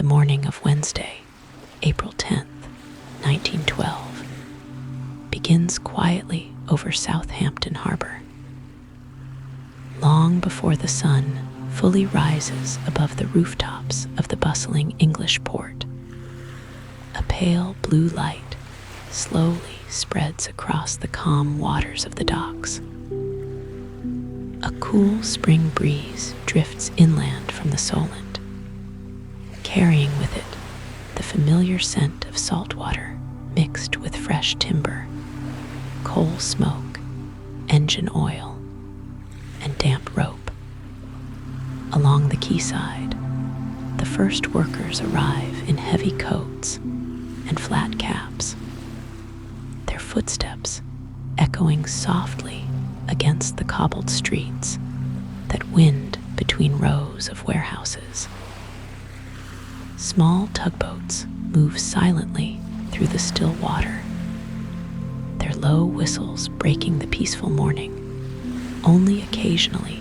The morning of Wednesday, April 10th, 1912, begins quietly over Southampton Harbor. Long before the sun fully rises above the rooftops of the bustling English port, a pale blue light slowly spreads across the calm waters of the docks. A cool spring breeze drifts inland from the Solent, carrying with it the familiar scent of salt water mixed with fresh timber, coal smoke, engine oil, and damp rope. Along the quayside, the first workers arrive in heavy coats and flat caps, their footsteps echoing softly against the cobbled streets that wind between rows of warehouses. Small tugboats move silently through the still water, their low whistles breaking the peaceful morning only occasionally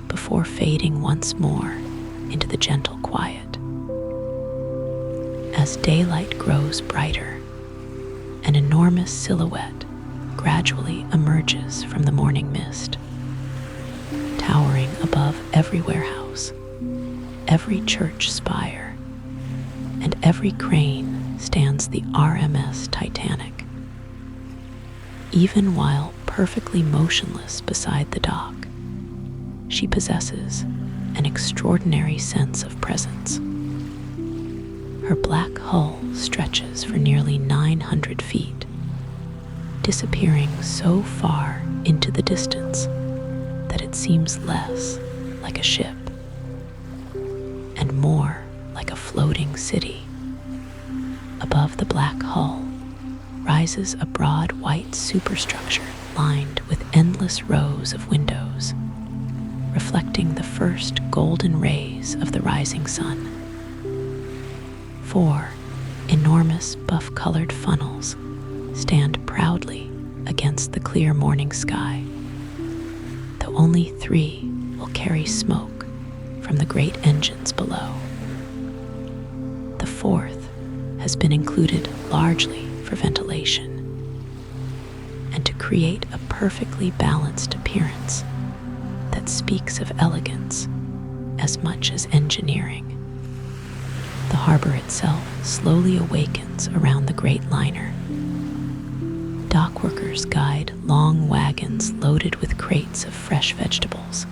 before fading once more into the gentle quiet. As daylight grows brighter, an enormous silhouette gradually emerges from the morning mist. Towering above every warehouse, every church spire, and every crane stands the RMS Titanic. Even while perfectly motionless beside the dock, she possesses an extraordinary sense of presence. Her black hull stretches for nearly 900 feet, disappearing so far into the distance that it seems less like a ship and more like a floating city. Above the black hull rises a broad white superstructure lined with endless rows of windows, reflecting the first golden rays of the rising sun. 4 enormous buff-colored funnels stand proudly against the clear morning sky, though only 3 will carry smoke from the great engines below. The 4th has been included largely for ventilation and to create a perfectly balanced appearance that speaks of elegance as much as engineering. The harbor itself slowly awakens around the great liner. Dock workers guide long wagons loaded with crates of fresh vegetables,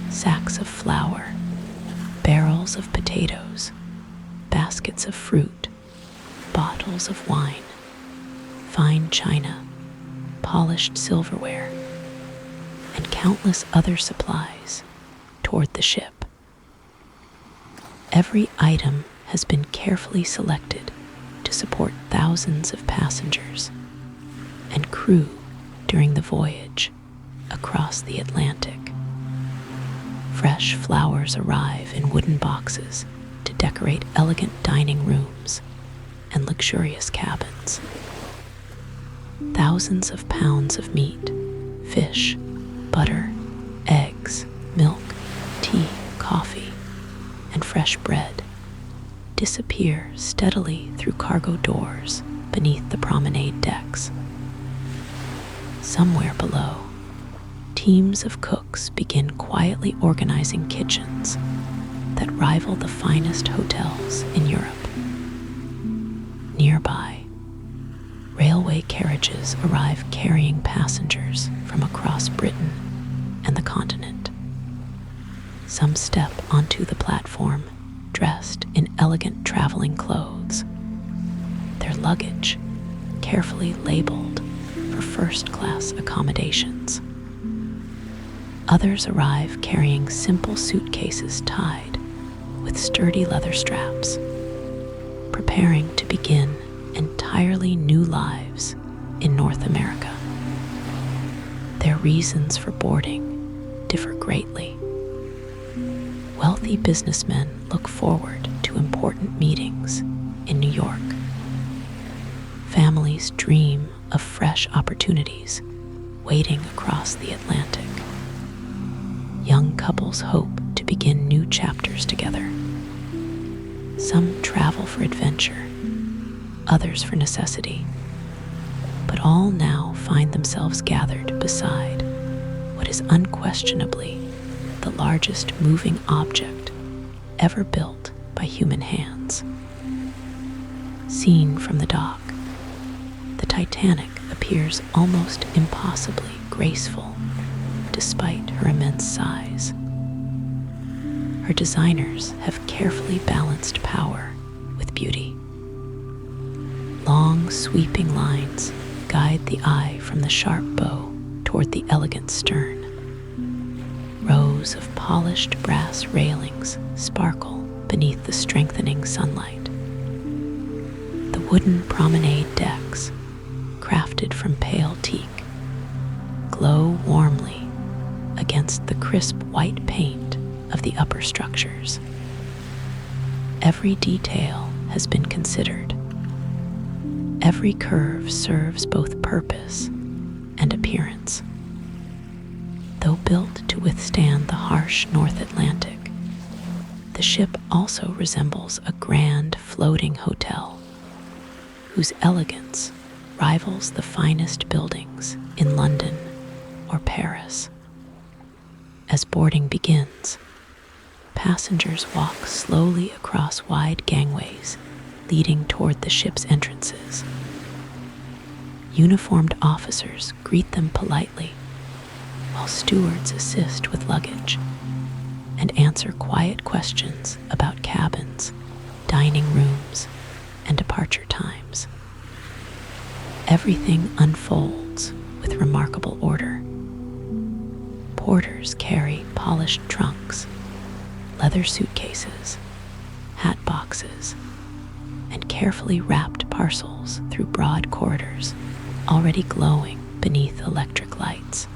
sacks of flour, barrels of potatoes, baskets of fruit, bottles of wine, fine china, polished silverware, and countless other supplies toward the ship. Every item has been carefully selected to support thousands of passengers and crew during the voyage across the Atlantic. Fresh flowers arrive in wooden boxes to decorate elegant dining rooms and luxurious cabins. Thousands of pounds of meat, fish, butter, eggs, milk, tea, coffee, and fresh bread disappear steadily through cargo doors beneath the promenade decks. Somewhere below, teams of cooks begin quietly organizing kitchens that rival the finest hotels in Europe. Nearby, railway carriages arrive carrying passengers from across Britain and the continent. Some step onto the platform dressed in elegant traveling clothes, their luggage carefully labeled for first-class accommodations. Others arrive carrying simple suitcases tied with sturdy leather straps, preparing to begin entirely new lives in North America. Their reasons for boarding differ greatly. Wealthy businessmen look forward to important meetings in New York. Families dream of fresh opportunities waiting across the Atlantic. Young couples hope to begin new chapters together. Some travel for adventure, others for necessity, but all now find themselves gathered beside what is unquestionably the largest moving object ever built by human hands. Seen from the dock, the Titanic appears almost impossibly graceful despite her immense size. Her designers have carefully balanced power with beauty. Long, sweeping lines guide the eye from the sharp bow toward the elegant stern. Rows of polished brass railings sparkle beneath the strengthening sunlight. The wooden promenade decks, crafted from pale teak, glow warmly against the crisp white paint of the upper structures. Every detail has been considered. Every curve serves both purpose and appearance. Though built to withstand the harsh North Atlantic, the ship also resembles a grand floating hotel whose elegance rivals the finest buildings in London or Paris. As boarding begins, passengers walk slowly across wide gangways leading toward the ship's entrances. Uniformed officers greet them politely, while stewards assist with luggage and answer quiet questions about cabins, dining rooms, and departure times. Everything unfolds with remarkable order. Porters carry polished trunks, leather suitcases, hat boxes, and carefully wrapped parcels through broad corridors already glowing beneath electric lights.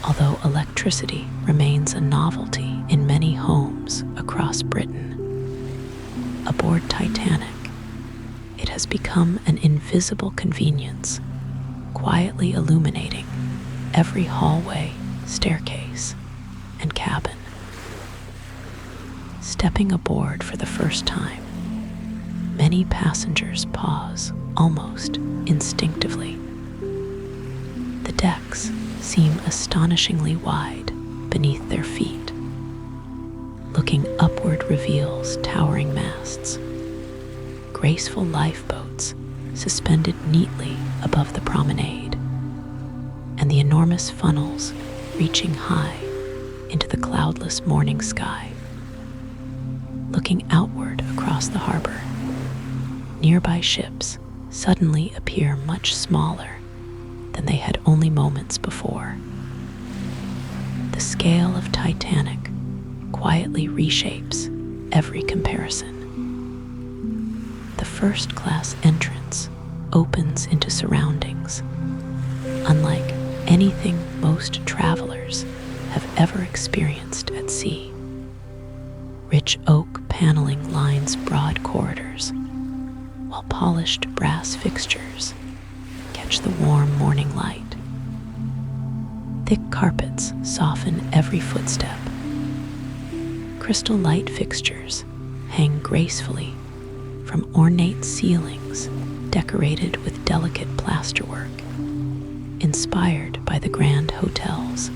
Although electricity remains a novelty in many homes across Britain, aboard Titanic, it has become an invisible convenience, quietly illuminating every hallway, staircase, and cabin. Stepping aboard for the first time, many passengers pause almost instinctively. The decks seem astonishingly wide beneath their feet. Looking upward reveals towering masts, graceful lifeboats suspended neatly above the promenade, and the enormous funnels reaching high into the cloudless morning sky. Looking outward across the harbor, nearby ships suddenly appear much smaller than they had only moments before. The scale of Titanic quietly reshapes every comparison. The first-class entrance opens into surroundings unlike anything most travelers have ever experienced at sea. Rich oak paneling lines broad corridors, while polished brass fixtures catch the warm morning light. Thick carpets soften every footstep. Crystal light fixtures hang gracefully from ornate ceilings decorated with delicate plasterwork, inspired by the grand hotels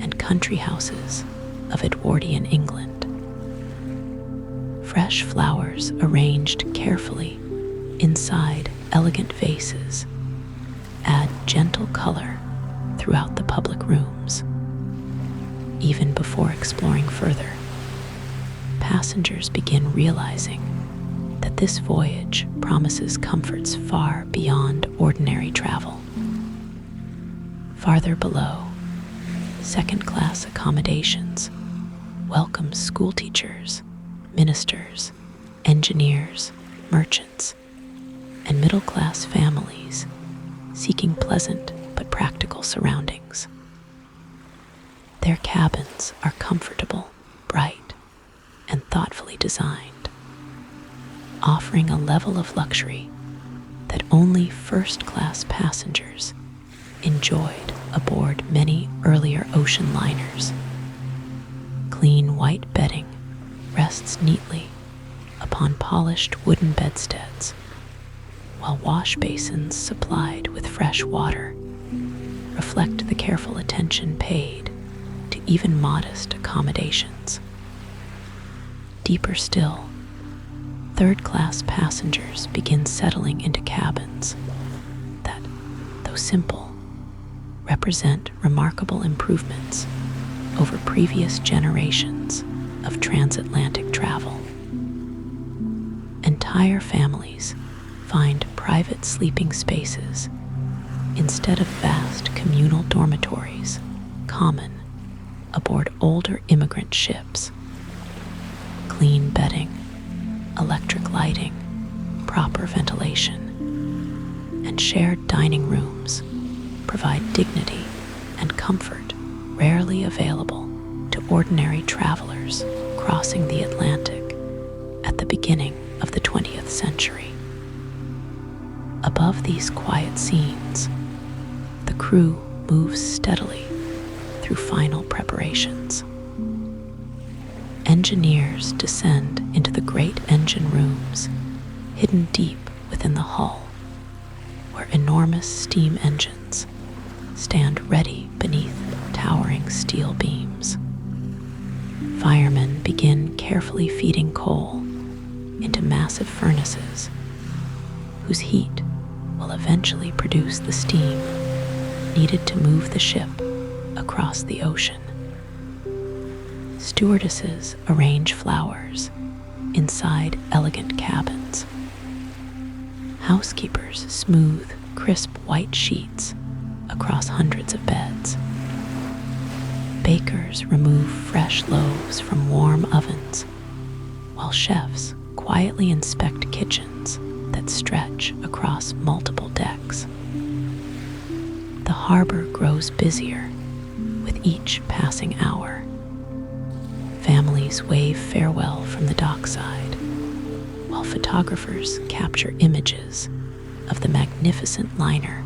and country houses of Edwardian England. Fresh flowers arranged carefully inside elegant vases add gentle color throughout the public rooms. Even before exploring further, passengers begin realizing that this voyage promises comforts far beyond ordinary travel. Farther below, second-class accommodations welcome schoolteachers, ministers, engineers, merchants, and middle-class families seeking pleasant but practical surroundings. Their cabins are comfortable, bright, and thoughtfully designed, offering a level of luxury that only first-class passengers enjoyed aboard many earlier ocean liners. Clean white bedding rests neatly upon polished wooden bedsteads, while wash basins supplied with fresh water reflect the careful attention paid to even modest accommodations. Deeper still, third-class passengers begin settling into cabins that, though simple, represent remarkable improvements over previous generations of transatlantic travel. Entire families find private sleeping spaces instead of vast communal dormitories common aboard older immigrant ships. Clean bedding, electric lighting, proper ventilation, and shared dining rooms provide dignity and comfort rarely available to ordinary travelers crossing the Atlantic at the beginning of the 20th century. Above these quiet scenes, the crew moves steadily through final preparations. Engineers descend into the great engine rooms hidden deep within the hull, where enormous steam engines stand ready beneath towering steel beams. Firemen begin carefully feeding coal into massive furnaces whose heat will eventually produce the steam needed to move the ship across the ocean. Stewardesses arrange flowers inside elegant cabins. Housekeepers smooth, crisp white sheets across hundreds of beds. Bakers remove fresh loaves from warm ovens, while chefs quietly inspect kitchens that stretch across multiple decks. The harbor grows busier with each passing hour. Families wave farewell from the dockside, while photographers capture images of the magnificent liner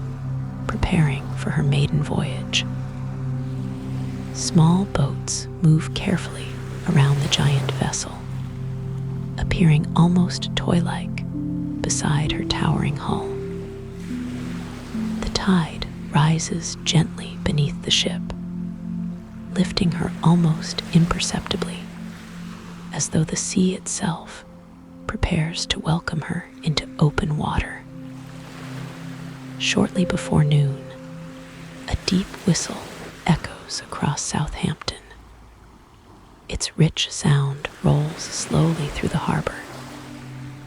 preparing for her maiden voyage. Small boats move carefully around the giant vessel, appearing almost toy-like beside her towering hull. The tide rises gently beneath the ship, lifting her almost imperceptibly, as though the sea itself prepares to welcome her into open water. Shortly before noon, a deep whistle echoes across Southampton. Its rich sound rolls slowly through the harbor,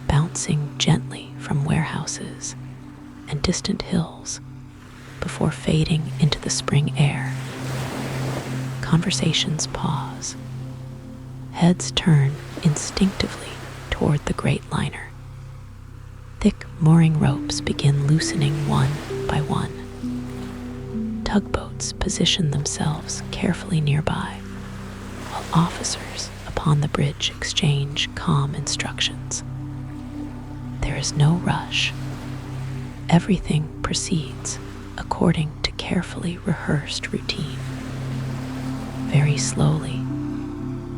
bouncing gently from warehouses and distant hills before fading into the spring air. Conversations pause. Heads turn instinctively toward the great liner. Thick mooring ropes begin loosening one by one. Tugboats position themselves carefully nearby, while officers upon the bridge exchange calm instructions. There is no rush. Everything proceeds according to carefully rehearsed routine. Very slowly,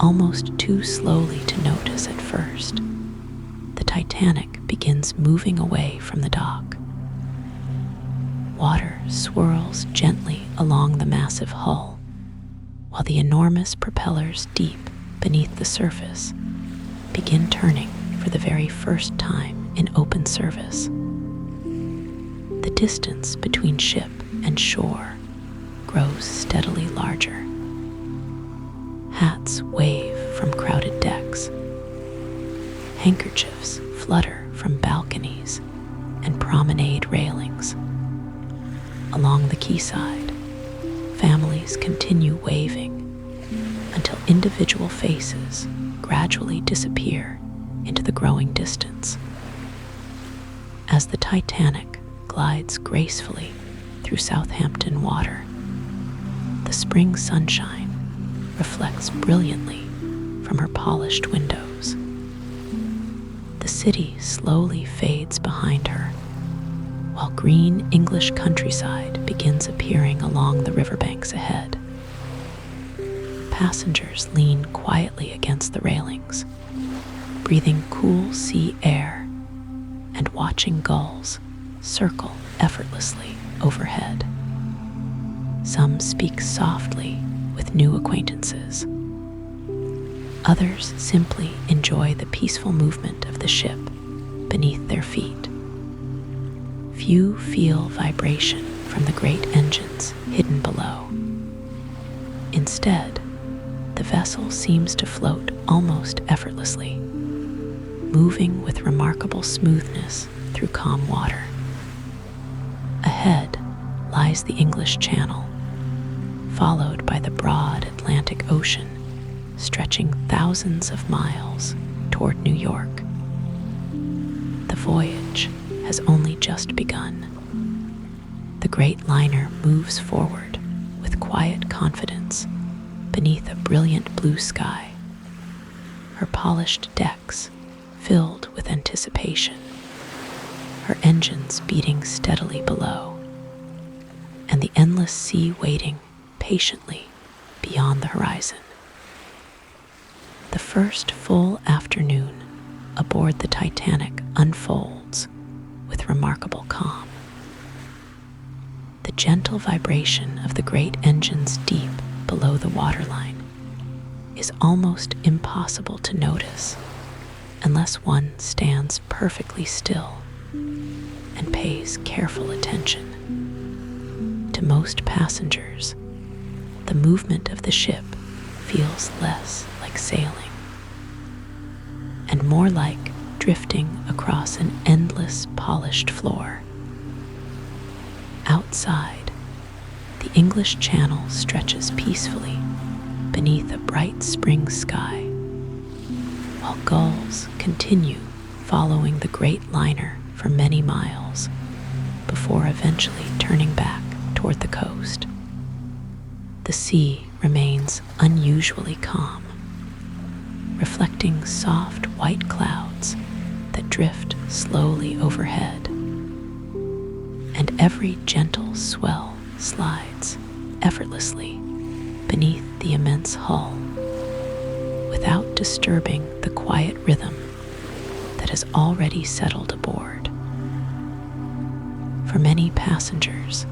almost too slowly to notice at first, the Titanic begins moving away from the dock. Water swirls gently along the massive hull, while the enormous propellers deep beneath the surface begin turning for the very first time in open service. The distance between ship and shore grows steadily larger. Hats wave from crowded decks. Handkerchiefs flutter from balconies and promenade railings. Along the quayside, families continue waving until individual faces gradually disappear into the growing distance. As the Titanic glides gracefully through Southampton water, the spring sunshine reflects brilliantly from her polished windows. The city slowly fades behind her, while green English countryside begins appearing along the riverbanks ahead. Passengers lean quietly against the railings, breathing cool sea air and watching gulls circle effortlessly overhead. Some speak softly with new acquaintances. Others simply enjoy the peaceful movement of the ship beneath their feet. Few feel vibration from the great engines hidden below. Instead, the vessel seems to float almost effortlessly, moving with remarkable smoothness through calm water. Ahead lies the English Channel, followed by the broad Atlantic Ocean, stretching thousands of miles toward New York. The voyage has only just begun. The great liner moves forward with quiet confidence beneath a brilliant blue sky, her polished decks filled with anticipation, her engines beating steadily below, and the endless sea waiting patiently beyond the horizon. The first full afternoon aboard the Titanic unfolds with remarkable calm. The gentle vibration of the great engines deep below the waterline is almost impossible to notice unless one stands perfectly still and pays careful attention. To most passengers, the movement of the ship feels less like sailing and more like drifting across an endless polished floor. Outside, the English Channel stretches peacefully beneath a bright spring sky, while gulls continue following the great liner for many miles before eventually turning back toward the coast. The sea remains unusually calm, reflecting soft white clouds that drift slowly overhead, and every gentle swell slides effortlessly beneath the immense hull without disturbing the quiet rhythm that has already settled aboard. For many passengers,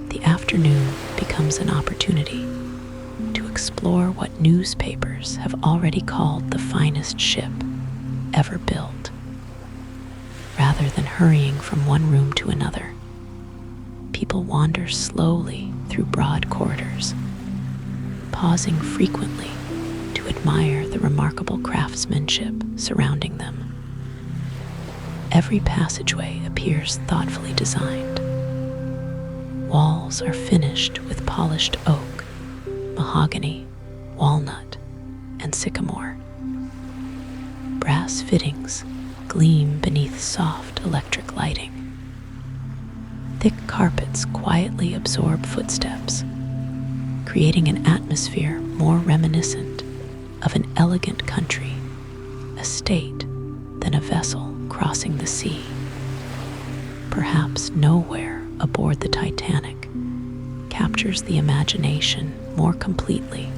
the afternoon becomes an opportunity to explore what newspapers have already called the finest ship ever built. Rather than hurrying from one room to another, people wander slowly through broad corridors, pausing frequently to admire the remarkable craftsmanship surrounding them. Every passageway appears thoughtfully designed. Walls are finished with polished oak, mahogany, walnut, and sycamore. Brass fittings gleam beneath soft electric lighting. Thick carpets quietly absorb footsteps, creating an atmosphere more reminiscent of an elegant country estate than a vessel crossing the sea. Perhaps nowhere aboard the Titanic captures the imagination more completely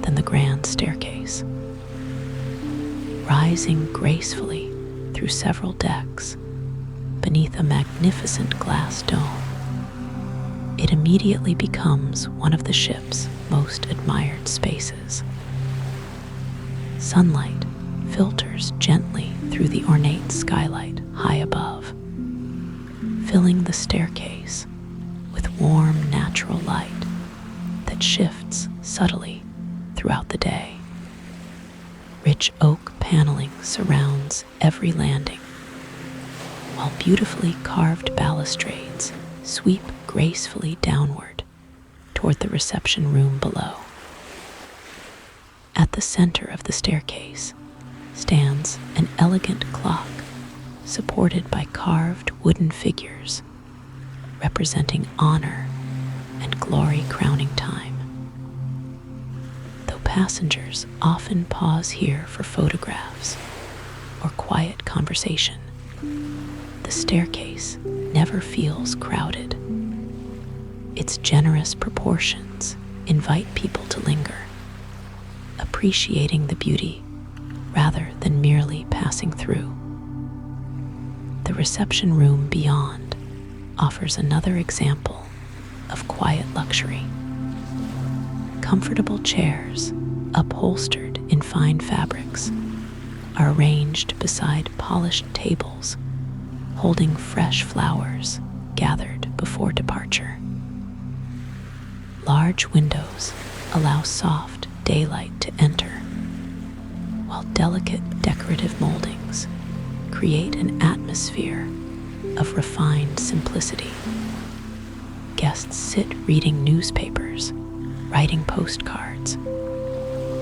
than the grand staircase. Rising gracefully through several decks beneath a magnificent glass dome, it immediately becomes one of the ship's most admired spaces. Sunlight filters gently through the ornate skylight high above, filling the staircase with warm natural light that shifts subtly throughout the day. Rich oak paneling surrounds every landing, while beautifully carved balustrades sweep gracefully downward toward the reception room below. At the center of the staircase stands an elegant clock supported by carved wooden figures representing honor and glory crowning time. Though passengers often pause here for photographs or quiet conversation, the staircase never feels crowded. Its generous proportions invite people to linger, appreciating the beauty rather than merely passing through. The reception room beyond offers another example of quiet luxury. Comfortable chairs, upholstered in fine fabrics, are arranged beside polished tables holding fresh flowers gathered before departure. Large windows allow soft daylight to enter, while delicate decorative moldings create an atmosphere of refined simplicity. Guests sit reading newspapers, writing postcards,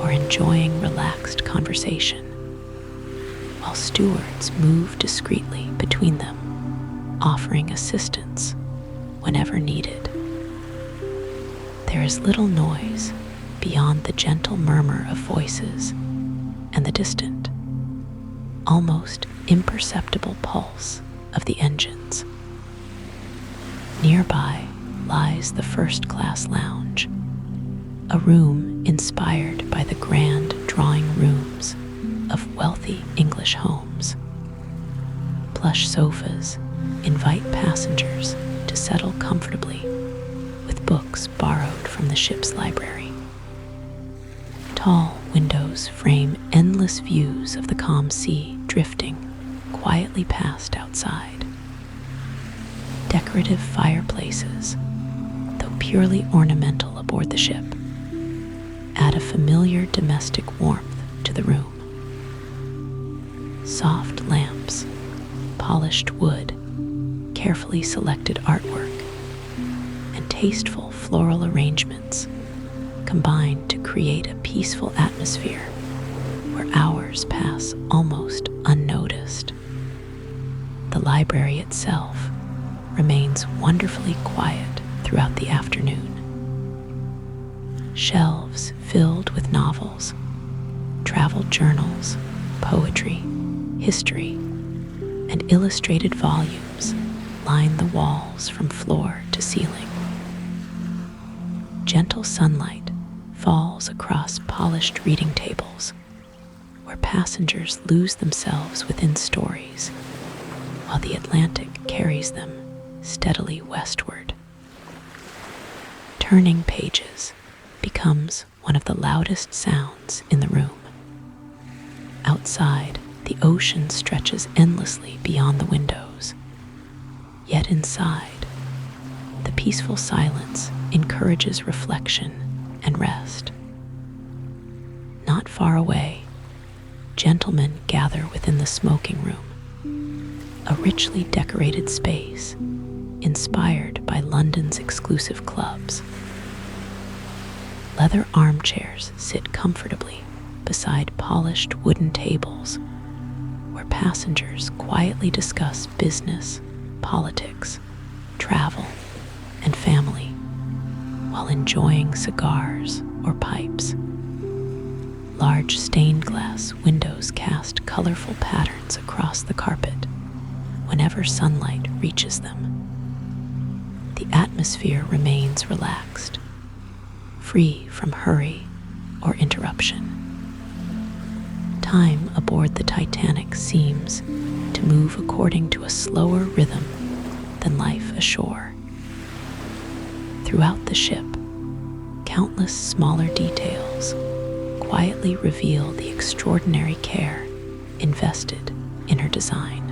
or enjoying relaxed conversation, while stewards move discreetly between them, offering assistance whenever needed. There is little noise beyond the gentle murmur of voices and the distant, almost imperceptible pulse of the engines. Nearby lies the first-class lounge, a room inspired by the grand drawing rooms of wealthy English homes. Plush sofas invite passengers to settle comfortably with books borrowed from the ship's library. Tall windows frame endless views of the calm sea drifting quietly past outside. Decorative fireplaces, though purely ornamental aboard the ship, add a familiar domestic warmth to the room. Soft lamps, polished wood, carefully selected artwork, and tasteful floral arrangements combine to create a peaceful atmosphere where hours pass almost unnoticed. The library itself remains wonderfully quiet throughout the afternoon. Shelves filled with novels, travel journals, poetry, history, and illustrated volumes line the walls from floor to ceiling. Gentle sunlight falls across polished reading tables, where passengers lose themselves within stories, while the Atlantic carries them steadily westward. Turning pages becomes one of the loudest sounds in the room. Outside, the ocean stretches endlessly beyond the windows, yet inside, the peaceful silence encourages reflection and rest. Not far away, gentlemen gather within the smoking room, a richly decorated space inspired by London's exclusive clubs. Leather armchairs sit comfortably beside polished wooden tables, where passengers quietly discuss business, politics, travel, and family, while enjoying cigars or pipes. Large stained glass windows cast colorful patterns across the carpet whenever sunlight reaches them. The atmosphere remains relaxed, free from hurry or interruption. Time aboard the Titanic seems to move according to a slower rhythm than life ashore. Throughout the ship, countless smaller details quietly reveal the extraordinary care invested in her design.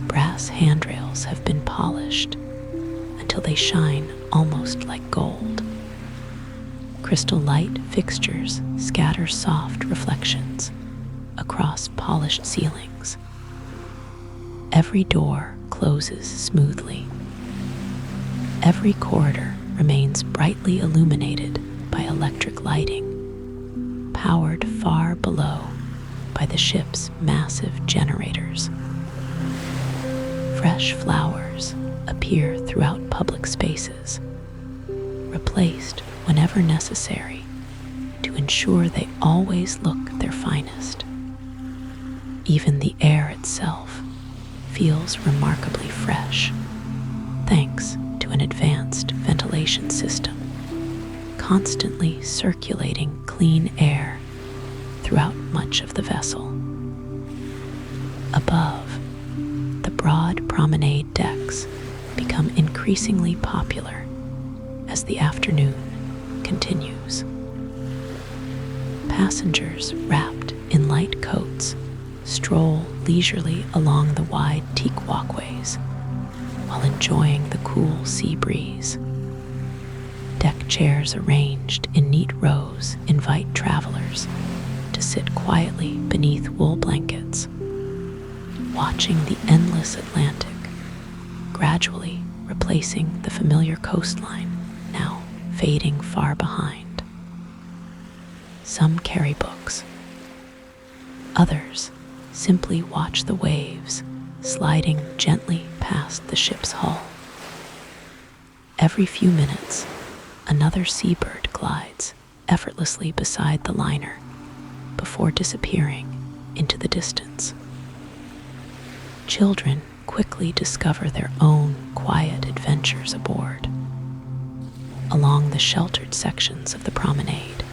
Brass handrails have been polished until they shine almost like gold. Crystal light fixtures scatter soft reflections across polished ceilings. Every door closes smoothly. Every corridor remains brightly illuminated by electric lighting, powered far below by the ship's massive generators. Fresh flowers appear throughout public spaces, replaced whenever necessary to ensure they always look their finest. Even the air itself feels remarkably fresh, thanks to an advanced ventilation system, constantly circulating clean air throughout much of the vessel. Above, the broad promenade decks become increasingly popular as the afternoon continues. Passengers wrapped in light coats stroll leisurely along the wide teak walkways while enjoying the cool sea breeze. Deck chairs arranged in neat rows invite travelers to sit quietly beneath wool blankets, watching the endless Atlantic gradually replacing the familiar coastline, now fading far behind. Some carry books. Others simply watch the waves sliding gently past the ship's hull. Every few minutes, another seabird glides effortlessly beside the liner before disappearing into the distance. Children quickly discover their own quiet adventures aboard. Along the sheltered sections of the promenade,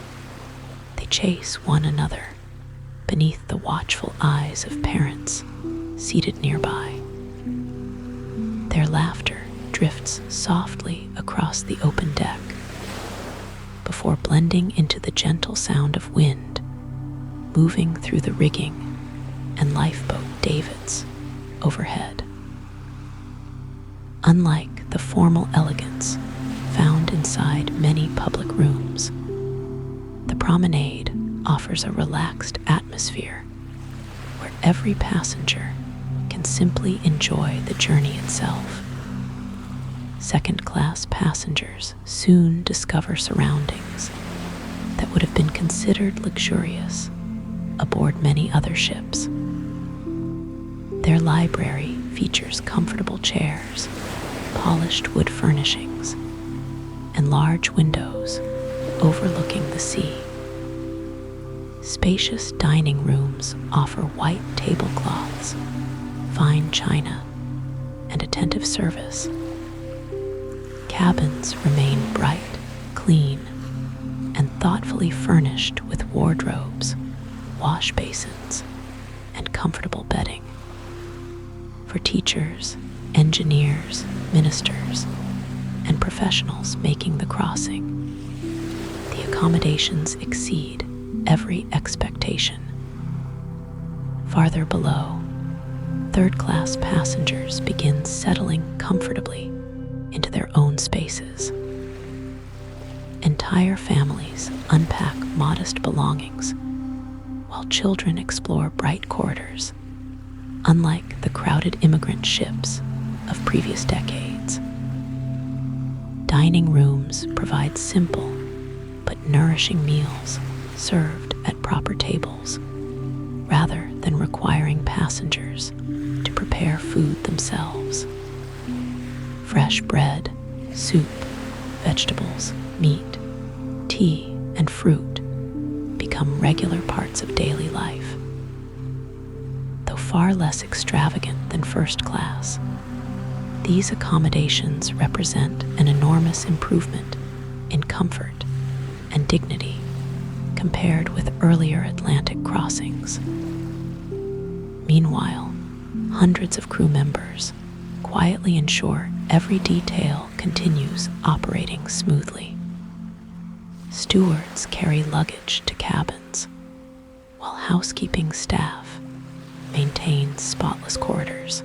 they chase one another beneath the watchful eyes of parents seated nearby. Their laughter drifts softly across the open deck before blending into the gentle sound of wind moving through the rigging and lifeboat davits overhead. Unlike the formal elegance found inside many public rooms, the promenade offers a relaxed atmosphere where every passenger can simply enjoy the journey itself. Second-class passengers soon discover surroundings that would have been considered luxurious aboard many other ships. Their library features comfortable chairs, polished wood furnishings, and large windows overlooking the sea. Spacious dining rooms offer white tablecloths, fine china, and attentive service. Cabins remain bright, clean, and thoughtfully furnished with wardrobes, wash basins, and comfortable bedding. For teachers, engineers, ministers, and professionals making the crossing, the accommodations exceed every expectation. Farther below, third-class passengers begin settling comfortably into their own spaces. Entire families unpack modest belongings, while children explore bright corridors, unlike the crowded immigrant ships of previous decades. Dining rooms provide simple but nourishing meals served at proper tables, rather than requiring passengers to prepare food themselves. Fresh bread, soup, vegetables, meat, tea, and fruit become regular parts of daily life. Though far less extravagant than first class, these accommodations represent an enormous improvement in comfort and dignity compared with earlier Atlantic crossings. Meanwhile, hundreds of crew members quietly ensure every detail continues operating smoothly. Stewards carry luggage to cabins, while housekeeping staff maintain spotless corridors.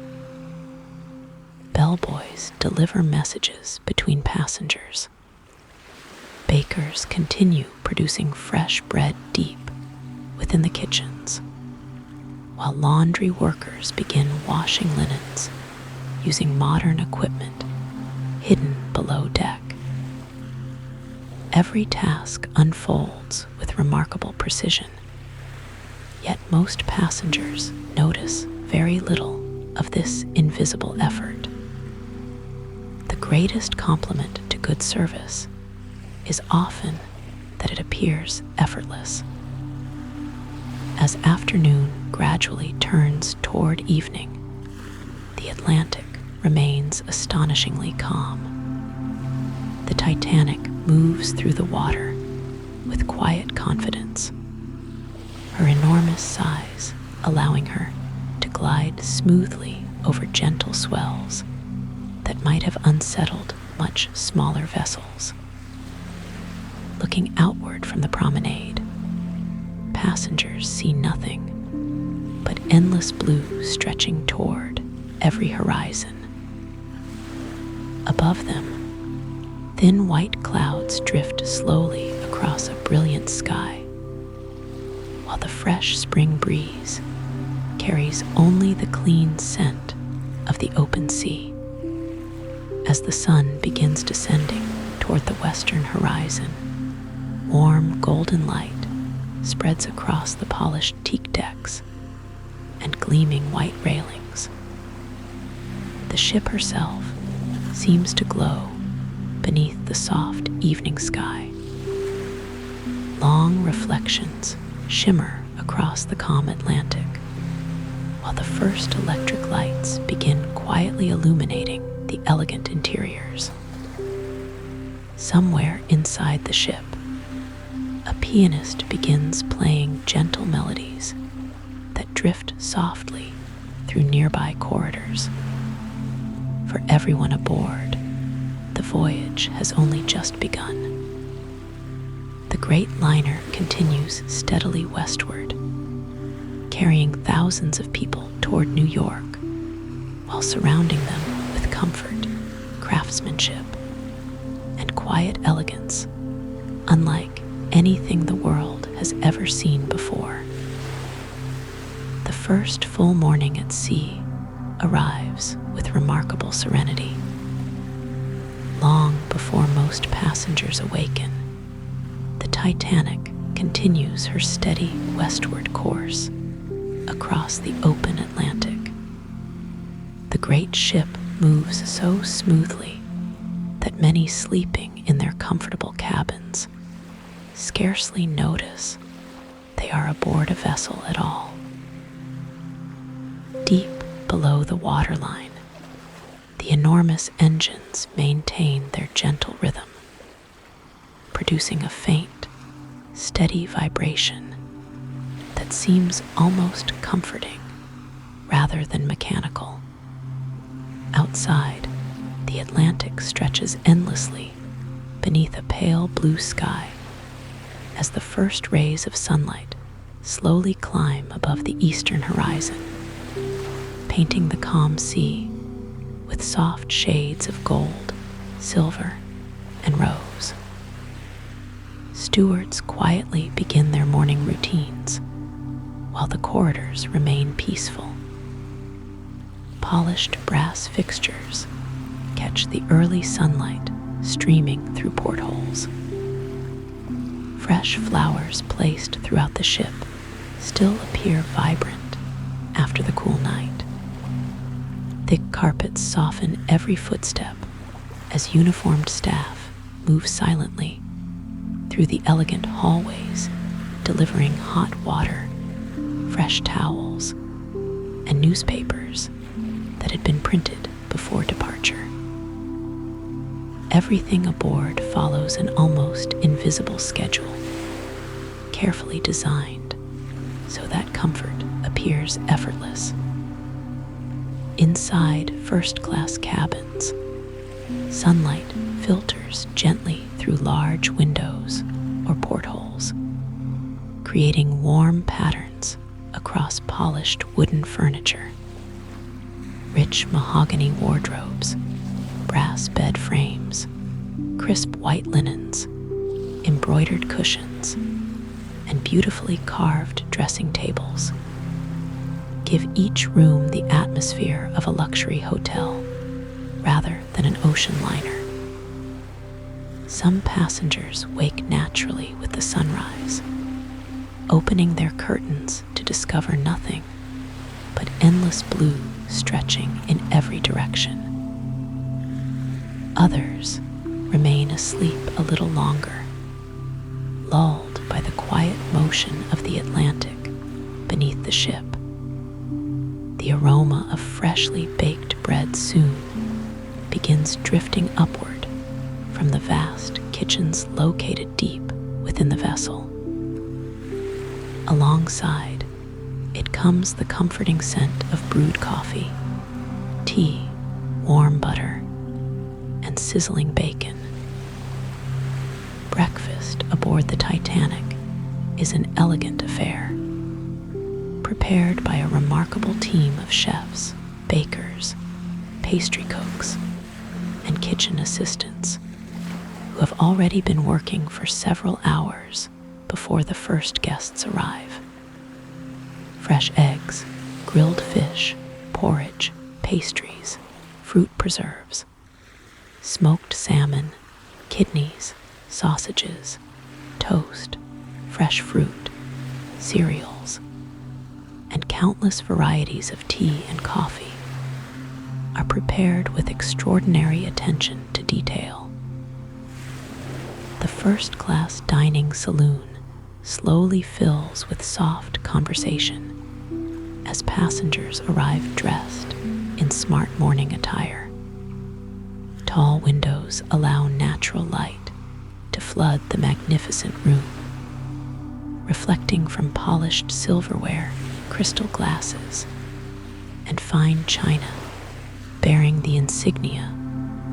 Bellboys deliver messages between passengers. Bakers continue producing fresh bread deep within the kitchens, while laundry workers begin washing linens using modern equipment hidden below deck. Every task unfolds with remarkable precision, yet most passengers notice very little of this invisible effort. The greatest compliment to good service is often that it appears effortless. As afternoon gradually turns toward evening, the Atlantic remains astonishingly calm. The Titanic moves through the water with quiet confidence, her enormous size allowing her to glide smoothly over gentle swells that might have unsettled much smaller vessels. Looking outward from the promenade, passengers see nothing but endless blue stretching toward every horizon. Above them, thin white clouds drift slowly across a brilliant sky, while the fresh spring breeze carries only the clean scent of the open sea. As the sun begins descending toward the western horizon, warm golden light spreads across the polished teak decks and gleaming white railings. The ship herself seems to glow beneath the soft evening sky. Long reflections shimmer across the calm Atlantic, while the first electric lights begin quietly illuminating the elegant interiors. Somewhere inside the ship, a pianist begins playing gentle melodies that drift softly through nearby corridors. For everyone aboard, the voyage has only just begun. The great liner continues steadily westward, carrying thousands of people toward New York, while surrounding them with comfort, craftsmanship, and quiet elegance, unlike anything the world has ever seen before. The first full morning at sea arrives with remarkable serenity. Long before most passengers awaken, the Titanic continues her steady westward course across the open Atlantic. The great ship moves so smoothly that many sleeping in their comfortable cabins scarcely notice they are aboard a vessel at all. Deep below the waterline, the enormous engines maintain their gentle rhythm, producing a faint, steady vibration that seems almost comforting rather than mechanical. Outside, the Atlantic stretches endlessly beneath a pale blue sky as the first rays of sunlight slowly climb above the eastern horizon, painting the calm sea with soft shades of gold, silver, and rose. Stewards quietly begin their morning routines, while the corridors remain peaceful. Polished brass fixtures catch the early sunlight streaming through portholes. Fresh flowers placed throughout the ship still appear vibrant after the cool night. Thick carpets soften every footstep as uniformed staff move silently through the elegant hallways, delivering hot water, fresh towels, and newspapers that had been printed before departure. Everything aboard follows an almost invisible schedule, carefully designed so that comfort appears effortless. Inside first-class cabins, sunlight filters gently through large windows or portholes, creating warm patterns across polished wooden furniture. Rich mahogany wardrobes, brass bed frames, crisp white linens, embroidered cushions, and beautifully carved dressing tables give each room the atmosphere of a luxury hotel rather than an ocean liner. Some passengers wake naturally with the sunrise, opening their curtains to discover nothing but endless blue stretching in every direction. Others remain asleep a little longer, lulled by the quiet motion of the Atlantic beneath the ship. The aroma of freshly baked bread soon begins drifting upward from the vast kitchens located deep within the vessel. Alongside, it comes the comforting scent of brewed coffee, tea, warm butter, and sizzling bacon. Breakfast aboard the Titanic is an elegant affair, prepared by a remarkable team of chefs, bakers, pastry cooks, and kitchen assistants who have already been working for several hours before the first guests arrive. Fresh eggs, grilled fish, porridge, pastries, fruit preserves, smoked salmon, kidneys, sausages, toast, fresh fruit, cereals, and countless varieties of tea and coffee are prepared with extraordinary attention to detail. The first-class dining saloon slowly fills with soft conversation as passengers arrive dressed in smart morning attire. Tall windows allow natural light to flood the magnificent room, reflecting from polished silverware, crystal glasses, and fine china bearing the insignia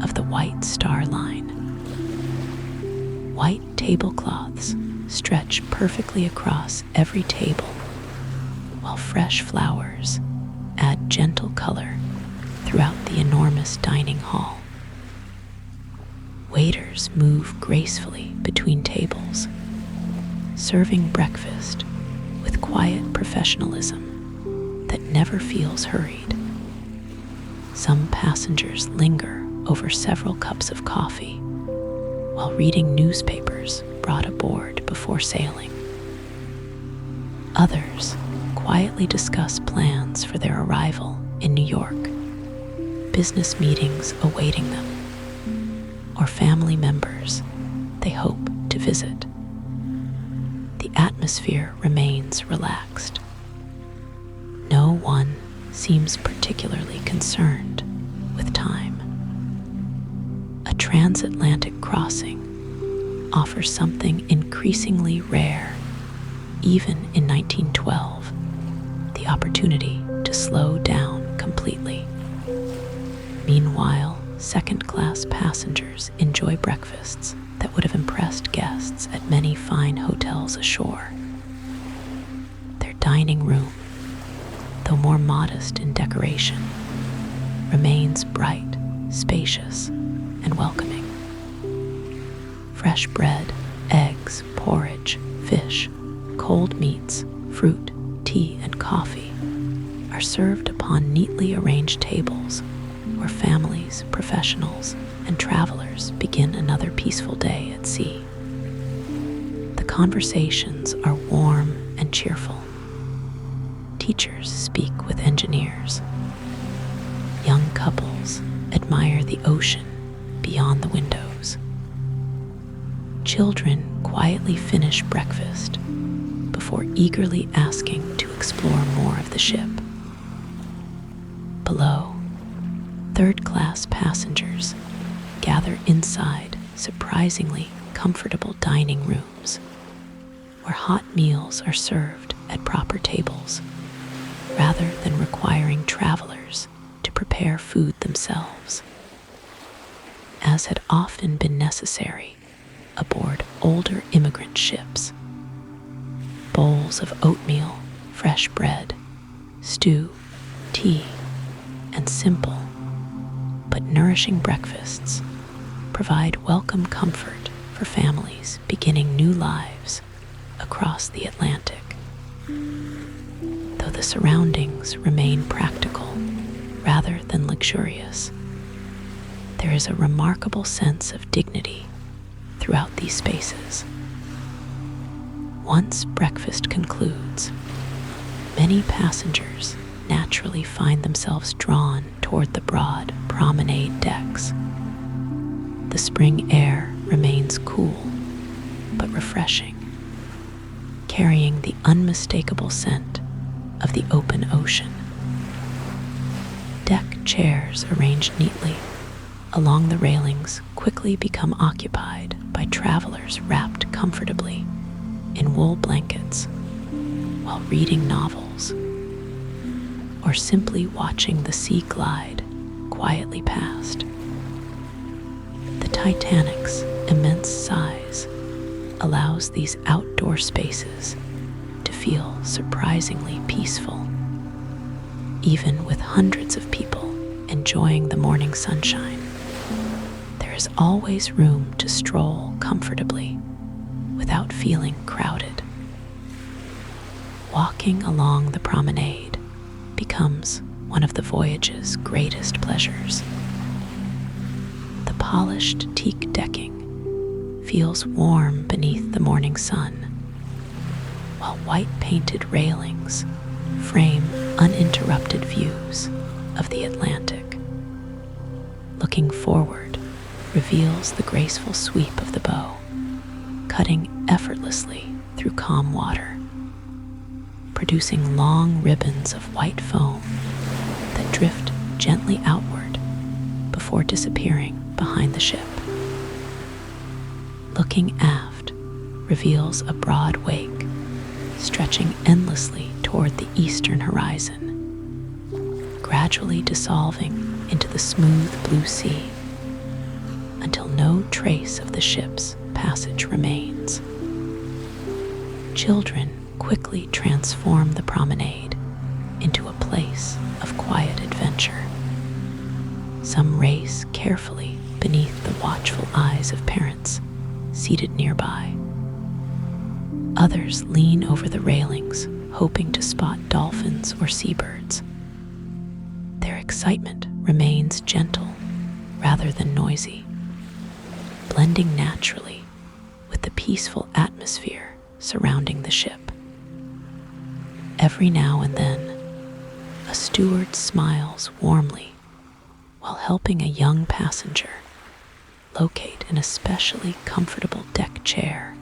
of the White Star Line. White tablecloths stretch perfectly across every table, while fresh flowers add gentle color throughout the enormous dining hall. Waiters move gracefully between tables, serving breakfast with quiet professionalism that never feels hurried. Some passengers linger over several cups of coffee while reading newspapers brought aboard before sailing. Others quietly discuss plans for their arrival in New York, business meetings awaiting them, or family members they hope to visit. The atmosphere remains relaxed. No one seems particularly concerned with time. A transatlantic crossing offers something increasingly rare, even in 1912, the opportunity to slow down completely. Meanwhile, second-class passengers enjoy breakfasts that would have impressed guests at many fine hotels ashore. Their dining room, though more modest in decoration, remains bright, spacious, and welcoming. Fresh bread, eggs, porridge, fish, cold meats, fruit, tea, and coffee are served upon neatly arranged tables where families, professionals, and travelers begin another peaceful day at sea. The conversations are warm and cheerful. Teachers speak with engineers. Young couples admire the ocean beyond the windows. Children quietly finish breakfast before eagerly asking to explore more of the ship. Below, third-class passengers gather inside surprisingly comfortable dining rooms where hot meals are served at proper tables rather than requiring travelers to prepare food themselves, as had often been necessary aboard older immigrant ships. Bowls of oatmeal, fresh bread, stew, tea, and simple but nourishing breakfasts provide welcome comfort for families beginning new lives across the Atlantic. Though the surroundings remain practical rather than luxurious, there is a remarkable sense of dignity throughout these spaces. Once breakfast concludes, many passengers naturally find themselves drawn toward the broad promenade decks. The spring air remains cool but refreshing, carrying the unmistakable scent of the open ocean. Deck chairs arranged neatly along the railings quickly become occupied by travelers wrapped comfortably in wool blankets while reading novels, or simply watching the sea glide quietly past. The Titanic's immense size allows these outdoor spaces to feel surprisingly peaceful, even with hundreds of people enjoying the morning sunshine. There is always room to stroll comfortably without feeling crowded. Walking along the promenade becomes one of the voyage's greatest pleasures. The polished teak decking feels warm beneath the morning sun, while white-painted railings frame uninterrupted views of the Atlantic. Looking forward reveals the graceful sweep of the bow, cutting effortlessly through calm water, producing long ribbons of white foam that drift gently outward before disappearing behind the ship. Looking aft reveals a broad wake stretching endlessly toward the eastern horizon, gradually dissolving into the smooth blue sea until no trace of the ship's passage remains. Children quickly transform the promenade into a place of quiet adventure. Some race carefully beneath the watchful eyes of parents seated nearby. Others lean over the railings, hoping to spot dolphins or seabirds. Their excitement remains gentle rather than noisy, blending naturally with the peaceful atmosphere surrounding the ship. Every now and then, a steward smiles warmly while helping a young passenger locate an especially comfortable deck chair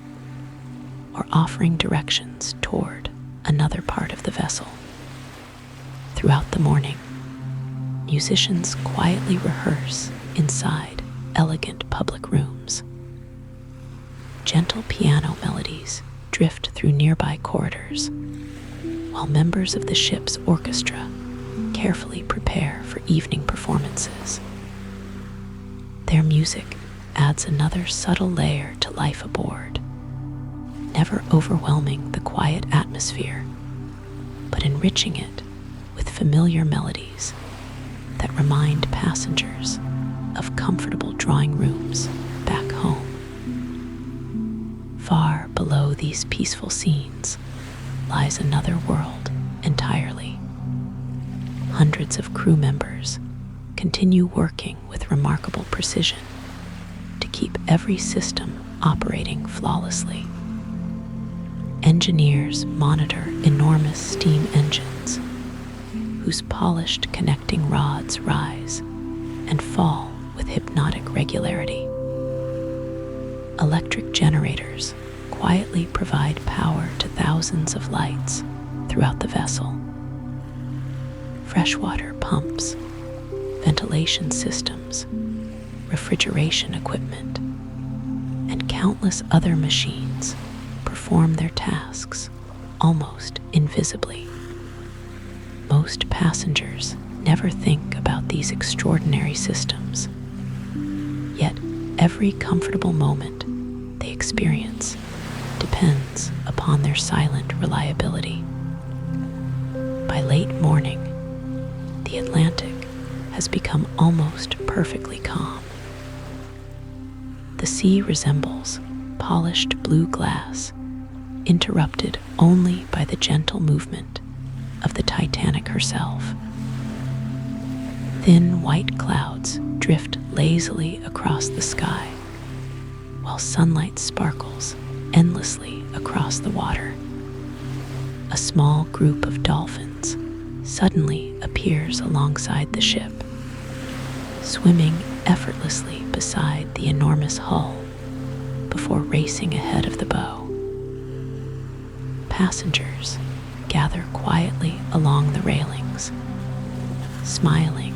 or offering directions toward another part of the vessel. Throughout the morning, musicians quietly rehearse inside elegant public rooms. Gentle piano melodies drift through nearby corridors, while members of the ship's orchestra carefully prepare for evening performances. Their music adds another subtle layer to life aboard, never overwhelming the quiet atmosphere, but enriching it with familiar melodies that remind passengers of comfortable drawing rooms back home. Far below these peaceful scenes lies another world entirely. Hundreds of crew members continue working with remarkable precision to keep every system operating flawlessly. Engineers monitor enormous steam engines whose polished connecting rods rise and fall with hypnotic regularity. Electric generators quietly provide power to thousands of lights throughout the vessel. Freshwater pumps, ventilation systems, refrigeration equipment, and countless other machines perform their tasks almost invisibly. Most passengers never think about these extraordinary systems, yet every comfortable moment they experience depends upon their silent reliability. By late morning, the Atlantic has become almost perfectly calm. The sea resembles polished blue glass, interrupted only by the gentle movement of the Titanic herself. Thin white clouds drift lazily across the sky, while sunlight sparkles endlessly across the water. A small group of dolphins suddenly appears alongside the ship, swimming effortlessly beside the enormous hull before racing ahead of the bow. Passengers gather quietly along the railings, smiling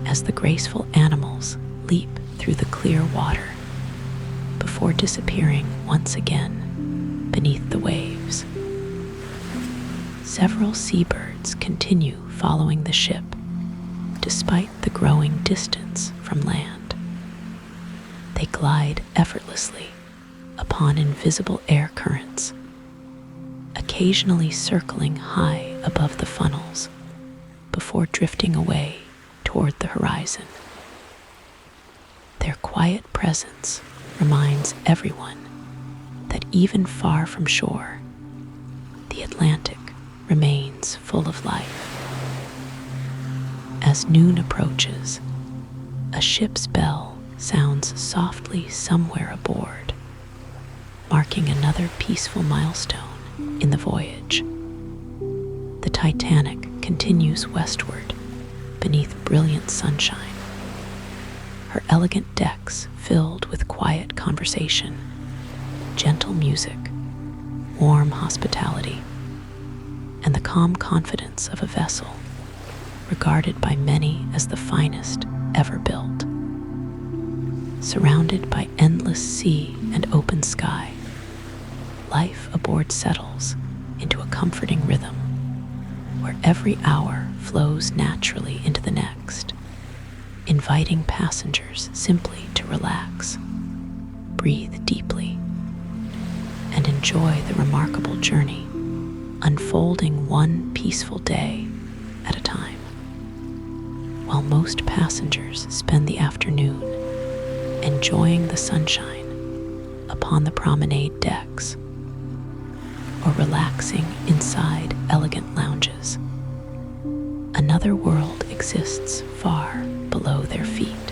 as the graceful animals leap through the clear water before disappearing once again beneath the waves. Several seabirds continue following the ship, despite the growing distance from land. They glide effortlessly upon invisible air currents, occasionally circling high above the funnels before drifting away toward the horizon. Their quiet presence reminds everyone that even far from shore, the Atlantic remains full of life. As noon approaches, a ship's bell sounds softly somewhere aboard, marking another peaceful milestone in the voyage. The Titanic continues westward beneath brilliant sunshine, her elegant decks filled with quiet conversation, gentle music, warm hospitality, and the calm confidence of a vessel regarded by many as the finest ever built. Surrounded by endless sea and open sky, life aboard settles into a comforting rhythm where every hour flows naturally into the next, inviting passengers simply to relax, breathe deeply, and enjoy the remarkable journey, unfolding one peaceful day at a time. While most passengers spend the afternoon enjoying the sunshine upon the promenade decks or relaxing inside elegant lounges, another world exists far below their feet.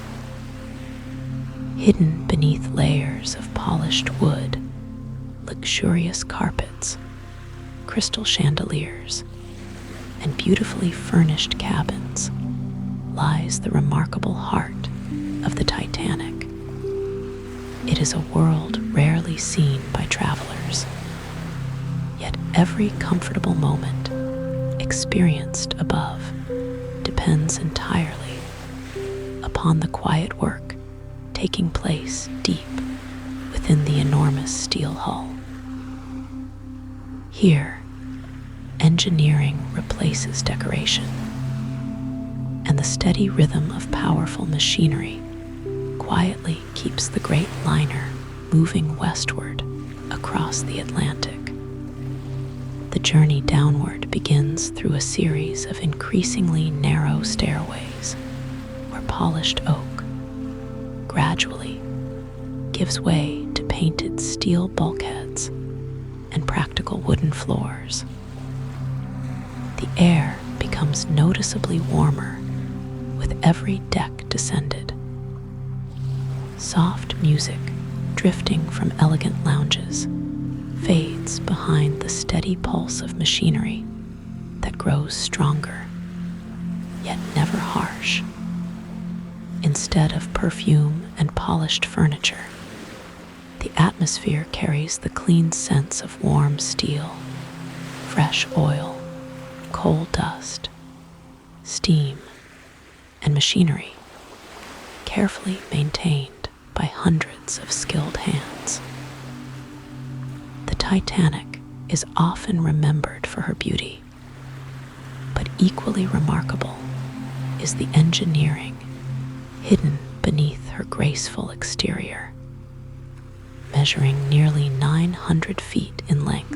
Hidden beneath layers of polished wood, luxurious carpets, crystal chandeliers, and beautifully furnished cabins lies the remarkable heart of the Titanic. It is a world rarely seen by travelers, yet every comfortable moment experienced above depends entirely upon the quiet work taking place deep within the enormous steel hull. Here, engineering replaces decoration, and the steady rhythm of powerful machinery quietly keeps the great liner moving westward across the Atlantic. The journey downward begins through a series of increasingly narrow stairways where polished oak gradually gives way to painted steel bulkheads and practical wooden floors. The air becomes noticeably warmer with every deck descended. Soft music drifting from elegant lounges fades behind the steady pulse of machinery that grows stronger, yet never harsh. Instead of perfume and polished furniture, the atmosphere carries the clean scents of warm steel, fresh oil, coal dust, steam, and machinery, carefully maintained by hundreds of skilled hands. The Titanic is often remembered for her beauty, but equally remarkable is the engineering hidden beneath her graceful exterior. Measuring nearly 900 feet in length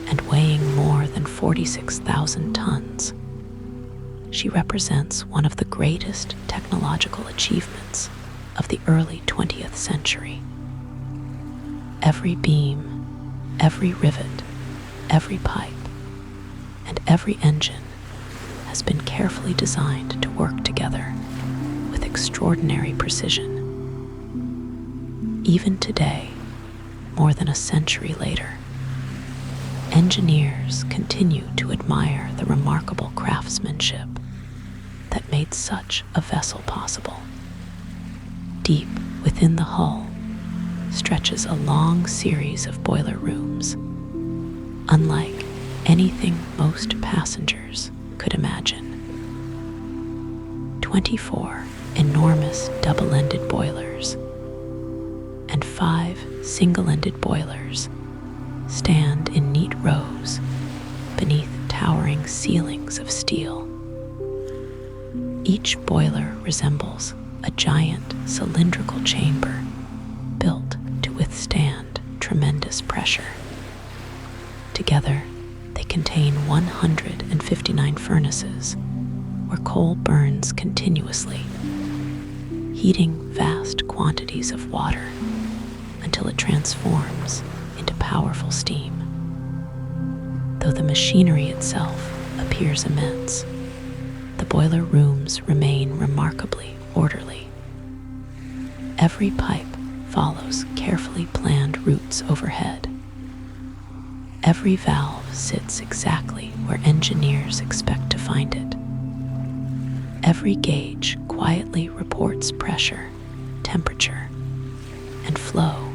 and weighing more than 46,000 tons, she represents one of the greatest technological achievements of the early 20th century. Every beam, every rivet, every pipe, and every engine has been carefully designed to work together with extraordinary precision. Even today, more than a century later, engineers continue to admire the remarkable craftsmanship that made such a vessel possible. Deep within the hull stretches a long series of boiler rooms, unlike anything most passengers could imagine. 24 enormous double-ended boilers and 5 single-ended boilers stand in neat rows beneath towering ceilings of steel. Each boiler resembles a giant cylindrical chamber built to withstand tremendous pressure. Together, they contain 159 furnaces where coal burns continuously, heating vast quantities of water until it transforms into powerful steam. Though the machinery itself appears immense, the boiler rooms remain remarkably orderly. Every pipe follows carefully planned routes overhead. Every valve sits exactly where engineers expect to find it. Every gauge quietly reports pressure, temperature, and flow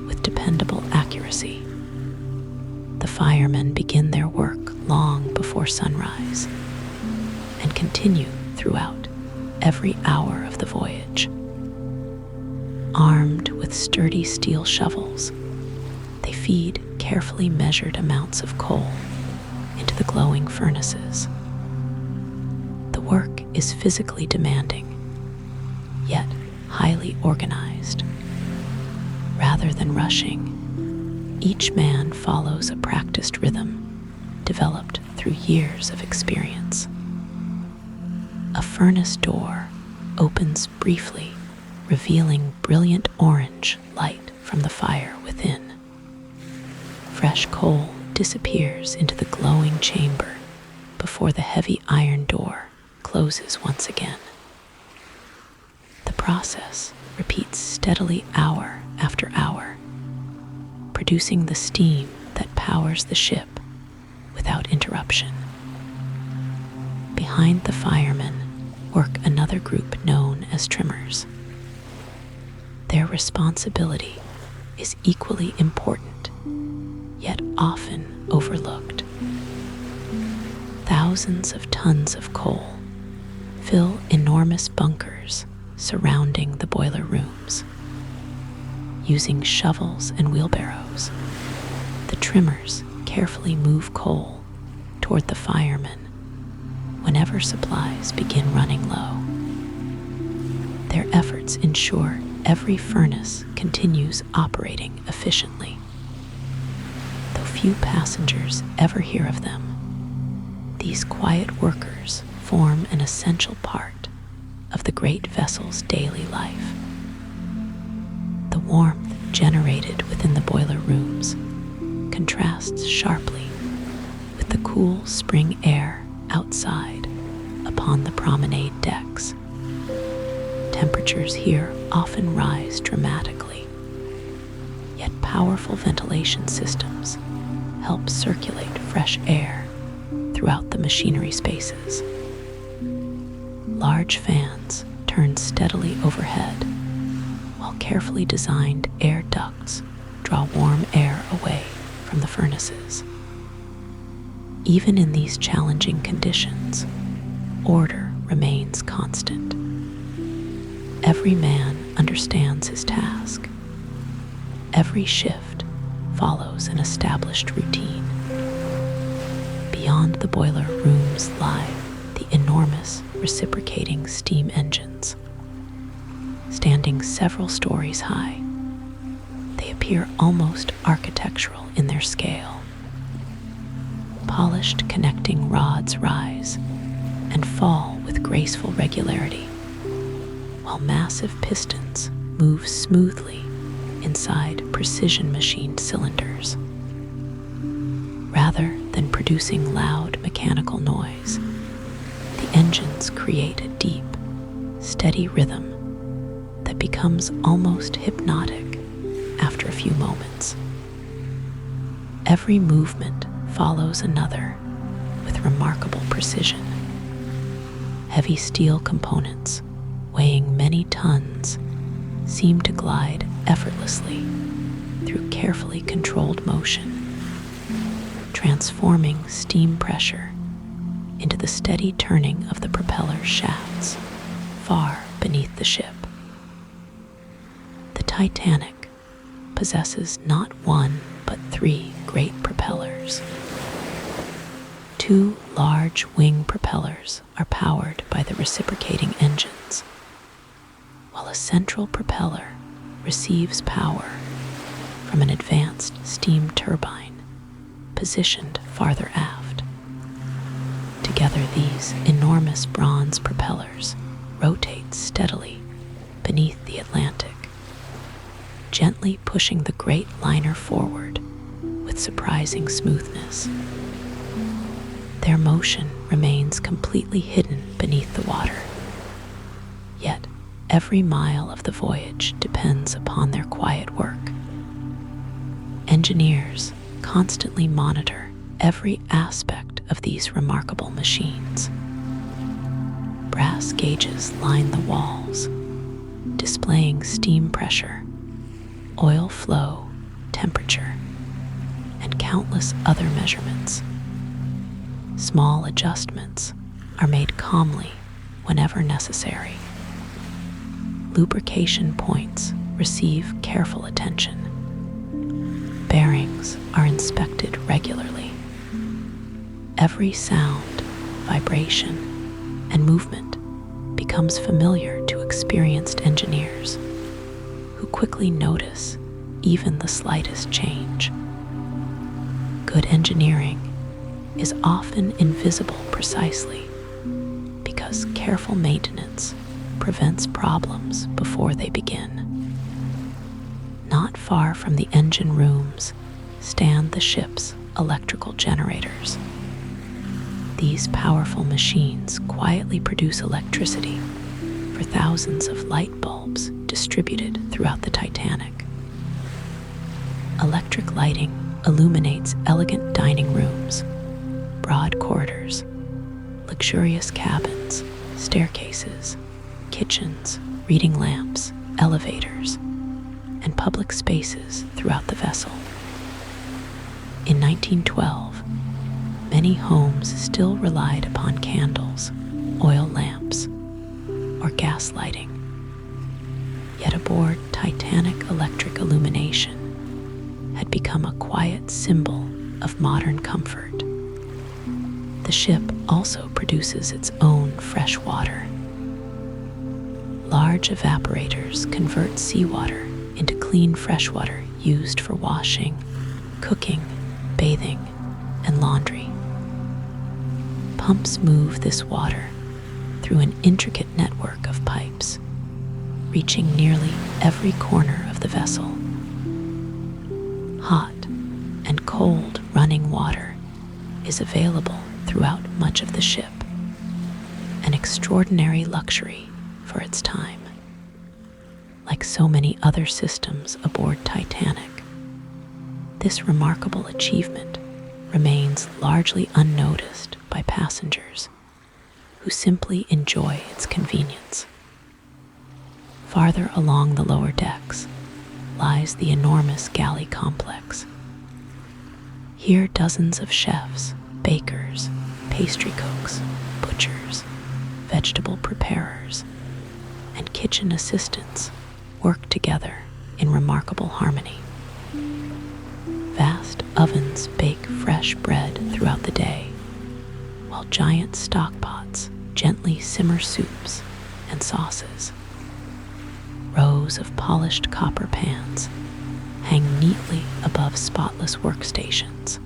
with dependable accuracy. The firemen begin their work long before sunrise and continue throughout every hour of the voyage. Armed with sturdy steel shovels, they feed carefully measured amounts of coal into the glowing furnaces. The work is physically demanding, yet highly organized. Rather than rushing, each man follows a practiced rhythm developed through years of experience. A furnace door opens briefly, revealing brilliant orange light from the fire within. Fresh coal disappears into the glowing chamber before the heavy iron door closes once again. The process repeats steadily hour after hour, producing the steam that powers the ship without interruption. Behind the firemen work another group known as trimmers. Their responsibility is equally important, yet often overlooked. Thousands of tons of coal fill enormous bunkers surrounding the boiler rooms. Using shovels and wheelbarrows, the trimmers carefully move coal toward the firemen whenever supplies begin running low. Their efforts ensure every furnace continues operating efficiently. Though few passengers ever hear of them, these quiet workers form an essential part of the great vessel's daily life. The warmth generated within the boiler rooms contrasts sharply with the cool spring air outside upon the promenade decks. Temperatures here often rise dramatically, yet powerful ventilation systems help circulate fresh air throughout the machinery spaces. Large fans turn steadily overhead, while carefully designed air ducts draw warm air away from the furnaces. Even in these challenging conditions, order remains constant. Every man understands his task. Every shift follows an established routine. Beyond the boiler rooms lie the enormous reciprocating steam engines. Standing several stories high, they appear almost architectural in their scale. Polished connecting rods rise and fall with graceful regularity, while massive pistons move smoothly inside precision-machined cylinders. Rather than producing loud mechanical noise, the engines create a deep, steady rhythm that becomes almost hypnotic after a few moments. Every movement follows another with remarkable precision. Heavy steel components, weighing many tons, seem to glide effortlessly through carefully controlled motion, transforming steam pressure into the steady turning of the propeller shafts far beneath the ship. The Titanic possesses not one but three great propellers. Two large wing propellers are powered by the reciprocating engines, while a central propeller receives power from an advanced steam turbine positioned farther aft. Together, these enormous bronze propellers rotate steadily beneath the Atlantic, gently pushing the great liner forward with surprising smoothness. Their motion remains completely hidden beneath the water, yet every mile of the voyage depends upon their quiet work. Engineers constantly monitor every aspect of these remarkable machines. Brass gauges line the walls, displaying steam pressure, oil flow, temperature, and countless other measurements. Small adjustments are made calmly whenever necessary. Lubrication points receive careful attention. Bearings are inspected regularly. Every sound, vibration, and movement becomes familiar to experienced engineers who quickly notice even the slightest change. Good engineering is often invisible precisely because careful maintenance prevents problems before they begin. Not far from the engine rooms stand the ship's electrical generators. These powerful machines quietly produce electricity for thousands of light bulbs distributed throughout the Titanic. Electric lighting illuminates elegant dining rooms, broad corridors, luxurious cabins, staircases, kitchens, reading lamps, elevators, and public spaces throughout the vessel. In 1912, many homes still relied upon candles, oil lamps, or gas lighting. Yet aboard Titanic, electric illumination had become a quiet symbol of modern comfort. The ship also produces its own fresh water. Large evaporators convert seawater into clean freshwater used for washing, cooking, bathing, and laundry. Pumps move this water through an intricate network of pipes, reaching nearly every corner of the vessel. Hot and cold running water is available throughout much of the ship, an extraordinary luxury for its time. Like so many other systems aboard Titanic, this remarkable achievement remains largely unnoticed by passengers who simply enjoy its convenience. Farther along the lower decks lies the enormous galley complex. Here dozens of chefs, bakers, pastry cooks, butchers, vegetable preparers, and kitchen assistants work together in remarkable harmony. Vast ovens bake fresh bread throughout the day, while giant stock pots gently simmer soups and sauces. Rows of polished copper pans hang neatly above spotless workstations.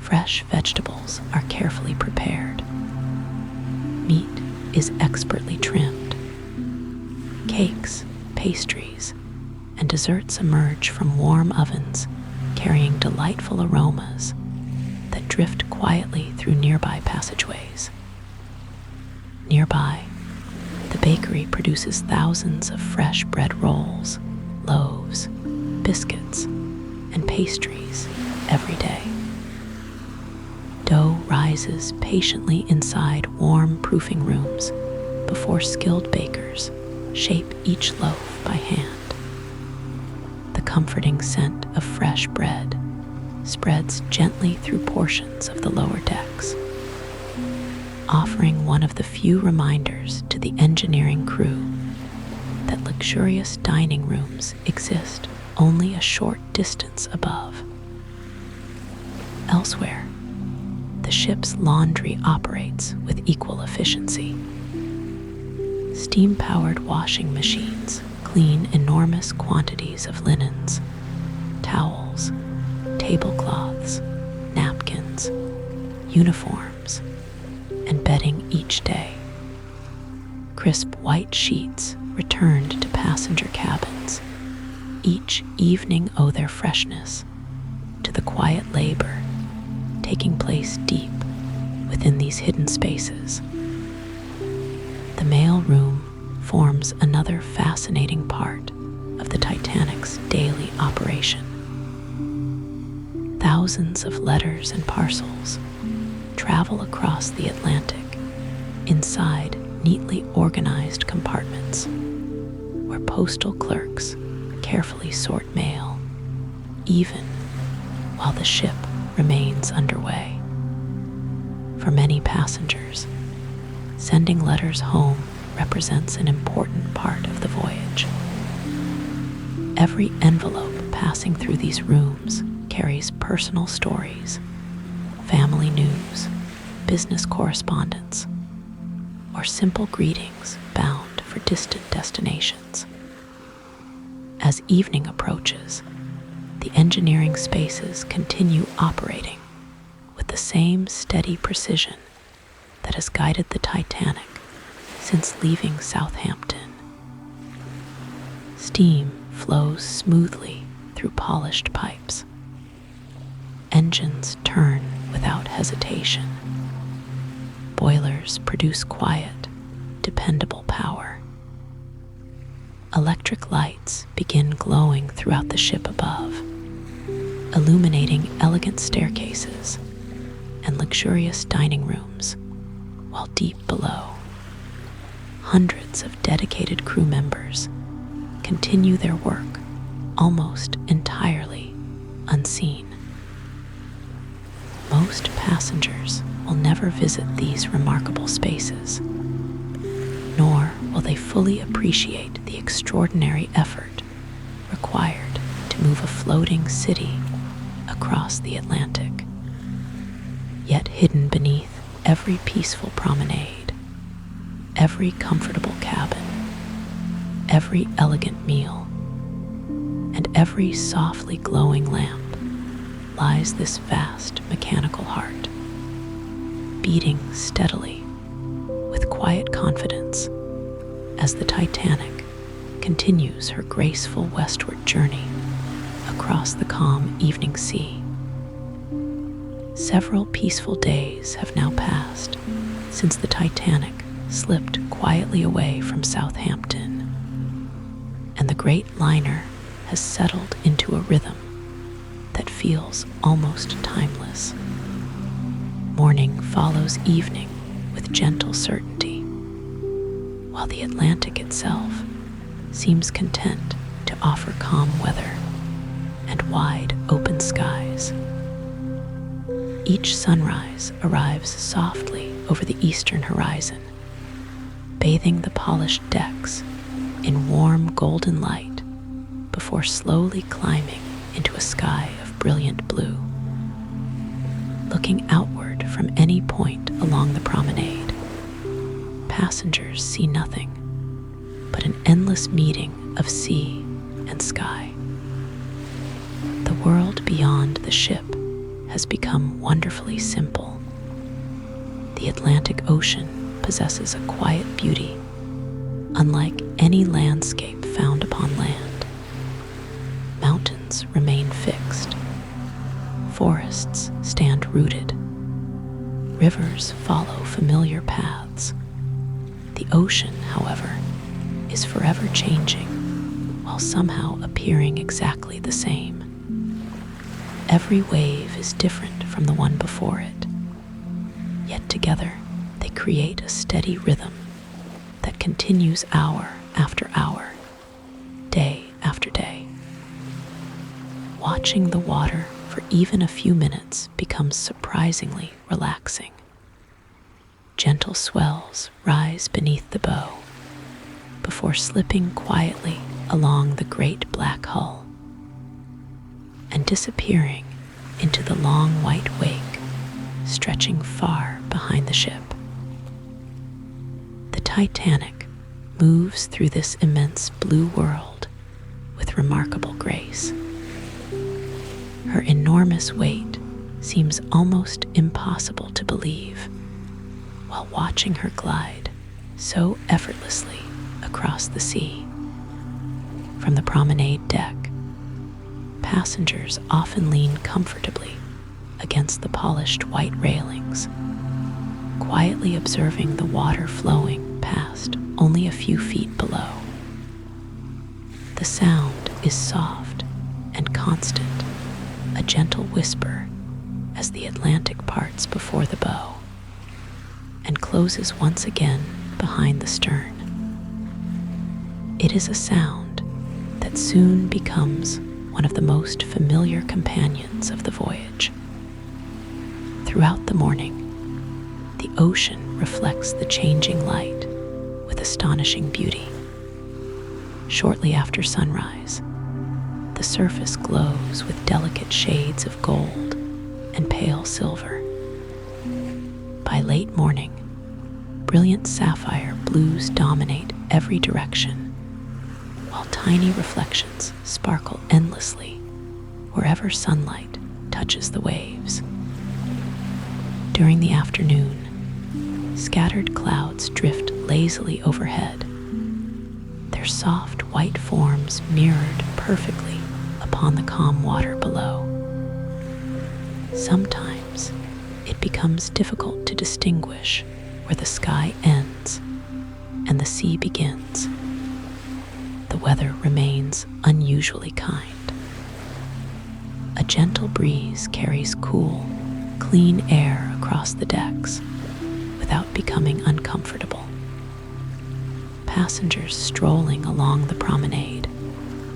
Fresh vegetables are carefully prepared. Meat is expertly trimmed. Cakes, pastries, and desserts emerge from warm ovens, carrying delightful aromas that drift quietly through nearby passageways. Nearby, the bakery produces thousands of fresh bread rolls, loaves, biscuits, and pastries every day. Dough rises patiently inside warm proofing rooms before skilled bakers shape each loaf by hand. The comforting scent of fresh bread spreads gently through portions of the lower decks, offering one of the few reminders to the engineering crew that luxurious dining rooms exist only a short distance above. Elsewhere, the ship's laundry operates with equal efficiency. Steam-powered washing machines clean enormous quantities of linens, towels, tablecloths, napkins, uniforms, and bedding each day. Crisp white sheets returned to passenger cabins each evening owe their freshness to the quiet labor taking place deep within these hidden spaces. The mail room forms another fascinating part of the Titanic's daily operation. Thousands of letters and parcels travel across the Atlantic inside neatly organized compartments where postal clerks carefully sort mail, even while the ship remains underway. For many passengers, sending letters home represents an important part of the voyage. Every envelope passing through these rooms carries personal stories, family news, business correspondence, or simple greetings bound for distant destinations. As evening approaches, the engineering spaces continue operating with the same steady precision that has guided the Titanic since leaving Southampton. Steam flows smoothly through polished pipes. Engines turn without hesitation. Boilers produce quiet, dependable power. Electric lights begin glowing throughout the ship above, illuminating elegant staircases and luxurious dining rooms, while deep below, hundreds of dedicated crew members continue their work almost entirely unseen. Most passengers will never visit these remarkable spaces, nor will they fully appreciate the extraordinary effort required to move a floating city across the Atlantic. Yet hidden beneath every peaceful promenade, every comfortable cabin, every elegant meal, and every softly glowing lamp lies this vast mechanical heart, beating steadily with quiet confidence as the Titanic continues her graceful westward journey across the calm evening sea. Several peaceful days have now passed since the Titanic slipped quietly away from Southampton, and the great liner has settled into a rhythm that feels almost timeless. Morning follows evening with gentle certainty, while the Atlantic itself seems content to offer calm weather and wide open skies. Each sunrise arrives softly over the eastern horizon, bathing the polished decks in warm golden light before slowly climbing into a sky of brilliant blue. Looking outward from any point along the promenade, passengers see nothing but an endless meeting of sea and sky. The world beyond the ship has become wonderfully simple. The Atlantic Ocean possesses a quiet beauty, unlike any landscape found upon land. Mountains remain fixed. Forests stand rooted. Rivers follow familiar paths. The ocean, however, is forever changing, while somehow appearing exactly the same. Every wave is different from the one before it, yet together they create a steady rhythm that continues hour after hour, day after day. Watching the water for even a few minutes becomes surprisingly relaxing. Gentle swells rise beneath the bow before slipping quietly along the great black hull and disappearing into the long white wake stretching far behind the ship. The Titanic moves through this immense blue world with remarkable grace. Her enormous weight seems almost impossible to believe while watching her glide so effortlessly across the sea. From the promenade deck, passengers often lean comfortably against the polished white railings, quietly observing the water flowing past only a few feet below. The sound is soft and constant, a gentle whisper as the Atlantic parts before the bow and closes once again behind the stern. It is a sound that soon becomes one of the most familiar companions of the voyage. Throughout the morning, the ocean reflects the changing light with astonishing beauty. Shortly after sunrise, the surface glows with delicate shades of gold and pale silver. By late morning, brilliant sapphire blues dominate every direction, while tiny reflections sparkle endlessly wherever sunlight touches the waves. During the afternoon, scattered clouds drift lazily overhead, their soft white forms mirrored perfectly upon the calm water below. Sometimes it becomes difficult to distinguish where the sky ends and the sea begins. The weather remains unusually kind. A gentle breeze carries cool, clean air across the decks without becoming uncomfortable. Passengers strolling along the promenade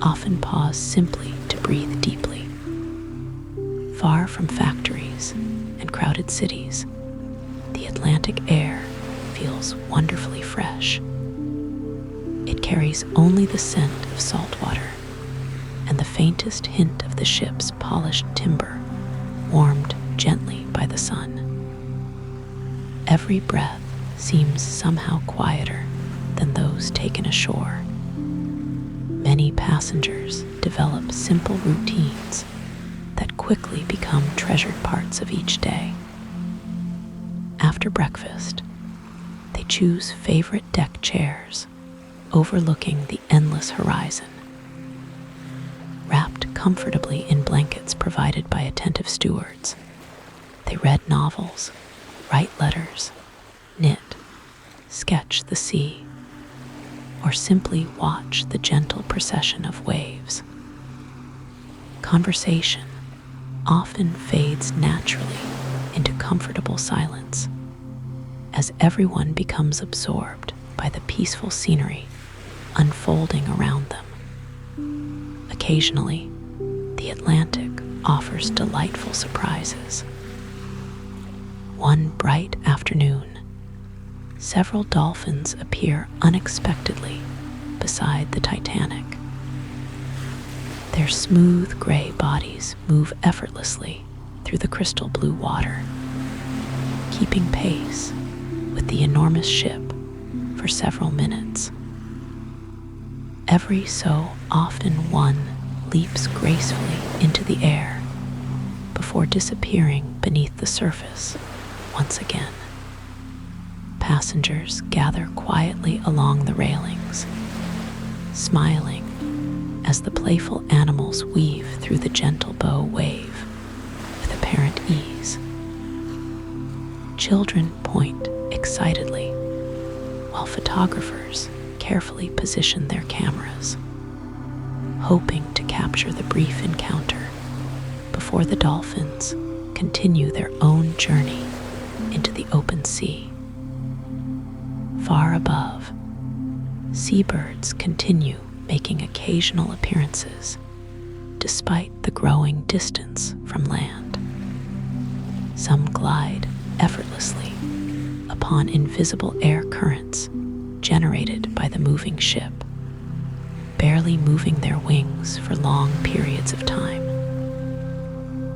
often pause simply to breathe deeply. Far from factories and crowded cities, the Atlantic air feels wonderfully fresh. It carries only the scent of salt water and the faintest hint of the ship's polished timber, warmed gently by the sun. Every breath seems somehow quieter than those taken ashore. Many passengers develop simple routines that quickly become treasured parts of each day. After breakfast, they choose favorite deck chairs overlooking the endless horizon. Wrapped comfortably in blankets provided by attentive stewards, they read novels, write letters, knit, sketch the sea, or simply watch the gentle procession of waves. Conversation often fades naturally into comfortable silence as everyone becomes absorbed by the peaceful scenery unfolding around them. Occasionally, the Atlantic offers delightful surprises. One bright afternoon, several dolphins appear unexpectedly beside the Titanic. Their smooth gray bodies move effortlessly through the crystal blue water, keeping pace with the enormous ship for several minutes. Every so often one leaps gracefully into the air before disappearing beneath the surface once again. Passengers gather quietly along the railings, smiling as the playful animals weave through the gentle bow wave with apparent ease. Children point excitedly, while photographers carefully position their cameras, hoping to capture the brief encounter before the dolphins continue their own journey into the open sea. Far above, seabirds continue making occasional appearances despite the growing distance from land. Some glide effortlessly upon invisible air currents generated by the moving ship, barely moving their wings for long periods of time.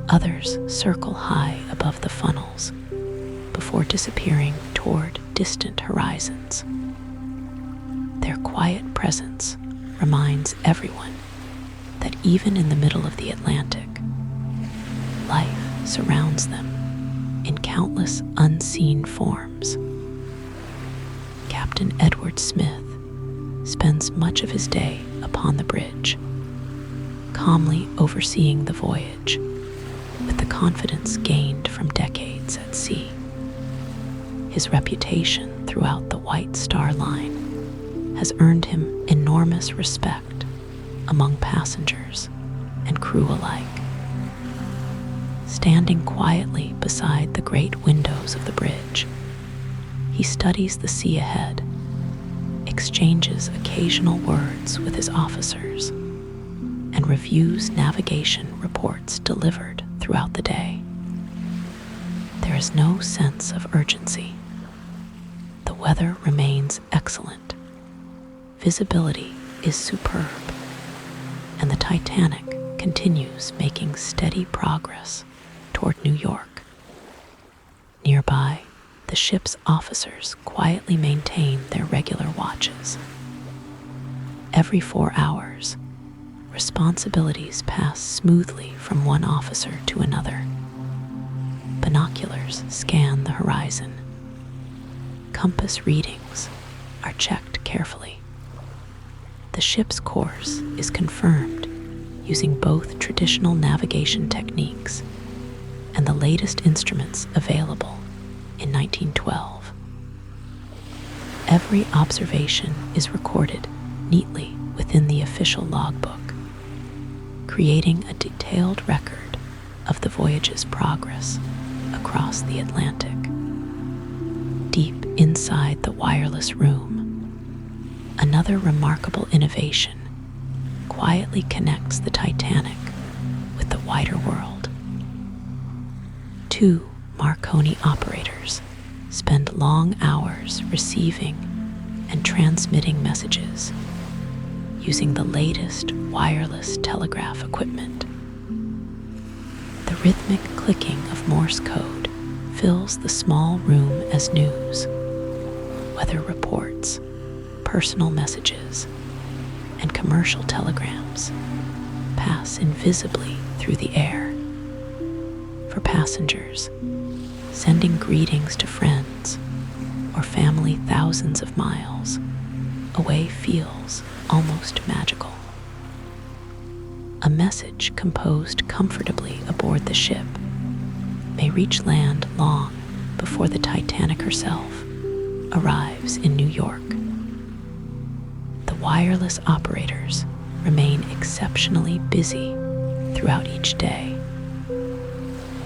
Others circle high above the funnels, before disappearing toward distant horizons. Their quiet presence reminds everyone that even in the middle of the Atlantic, life surrounds them in countless unseen forms. Captain Edward Smith spends much of his day upon the bridge, calmly overseeing the voyage with the confidence gained from decades at sea. His reputation throughout the White Star Line has earned him enormous respect among passengers and crew alike. Standing quietly beside the great windows of the bridge, he studies the sea ahead, exchanges occasional words with his officers, and reviews navigation reports delivered throughout the day. There is no sense of urgency. The weather remains excellent. Visibility is superb, and the Titanic continues making steady progress toward New York. Nearby, the ship's officers quietly maintain their regular watches. Every 4 hours, responsibilities pass smoothly from one officer to another. Binoculars scan the horizon. Compass readings are checked carefully. The ship's course is confirmed using both traditional navigation techniques and the latest instruments available in 1912. Every observation is recorded neatly within the official logbook, creating a detailed record of the voyage's progress across the Atlantic. Deep inside the wireless room, another remarkable innovation quietly connects the Titanic with the wider world. 2 Marconi operators spend long hours receiving and transmitting messages using the latest wireless telegraph equipment. The rhythmic clicking of Morse code fills the small room as news, weather reports, personal messages, and commercial telegrams pass invisibly through the air. For passengers, sending greetings to friends or family thousands of miles away feels almost magical. A message composed comfortably aboard the ship may reach land long before the Titanic herself arrives in New York. The wireless operators remain exceptionally busy throughout each day.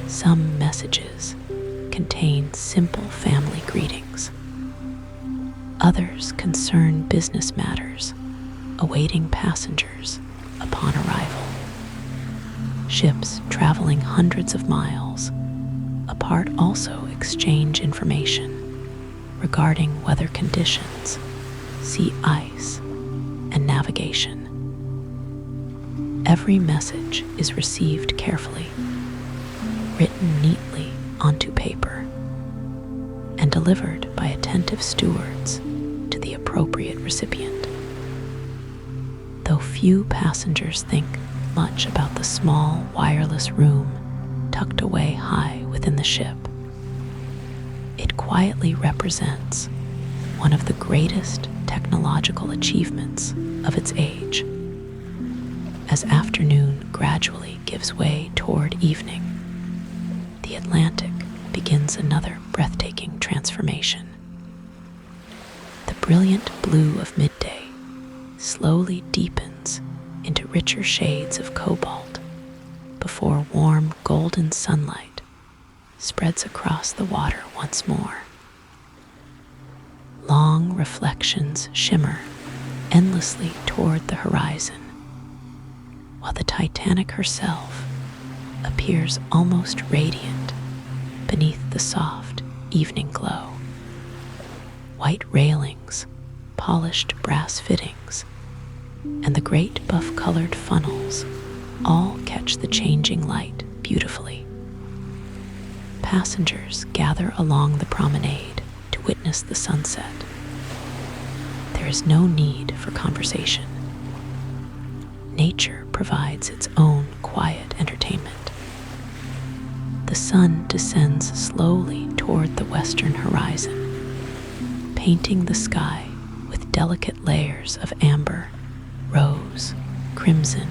Some messages contain simple family greetings. Others concern business matters awaiting passengers upon arrival. Ships traveling hundreds of miles apart also exchange information regarding weather conditions, sea ice, and navigation. Every message is received carefully, written neatly onto paper, and delivered by attentive stewards to the appropriate recipient. Though few passengers think much about the small wireless room tucked away high within the ship, it quietly represents one of the greatest technological achievements of its age. As afternoon gradually gives way toward evening, the Atlantic begins another breathtaking transformation. The brilliant blue of midday slowly deepens into richer shades of cobalt before warm golden sunlight spreads across the water once more. Long reflections shimmer endlessly toward the horizon, while the Titanic herself appears almost radiant beneath the soft evening glow. White railings, polished brass fittings, and the great buff-colored funnels all catch the changing light beautifully. Passengers gather along the promenade to witness the sunset. There is no need for conversation. Nature provides its own quiet entertainment. The sun descends slowly toward the western horizon, painting the sky with delicate layers of amber, rose, crimson,